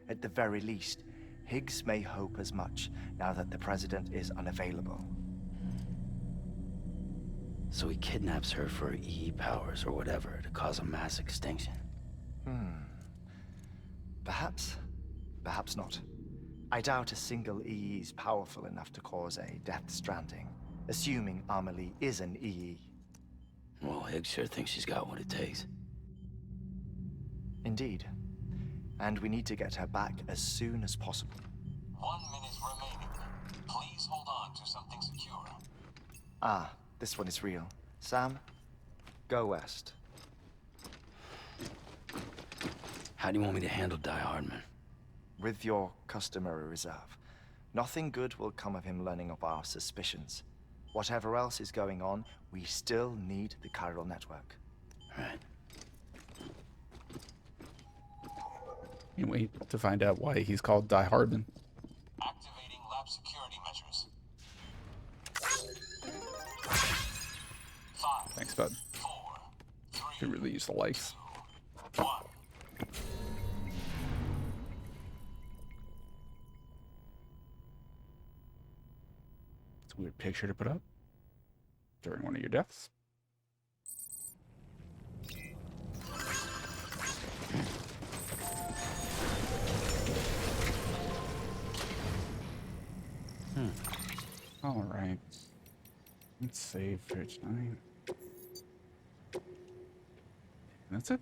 At the very least, Higgs may hope as much now that the president is unavailable. So he kidnaps her for EE powers or whatever to cause a mass extinction. Perhaps. Perhaps not. I doubt a single EE is powerful enough to cause a Death Stranding, assuming Amelie is an EE. Well, Higgs sure thinks she's got what it takes. Indeed. And we need to get her back as soon as possible. 1 minute remaining. Please hold on to something secure. Ah, this one is real. Sam, go west. How do you want me to handle Die Hardman? With your customary reserve. Nothing good will come of him learning of our suspicions. Whatever else is going on, we still need the chiral network. Right. Can't wait to find out why he's called Die Hardman. Activating lab security measures. 5. Thanks, bud. 4. 3. Could really use the likes. 2. 1. It's a weird picture to put up during one of your deaths. All right. Let's save for tonight. That's it.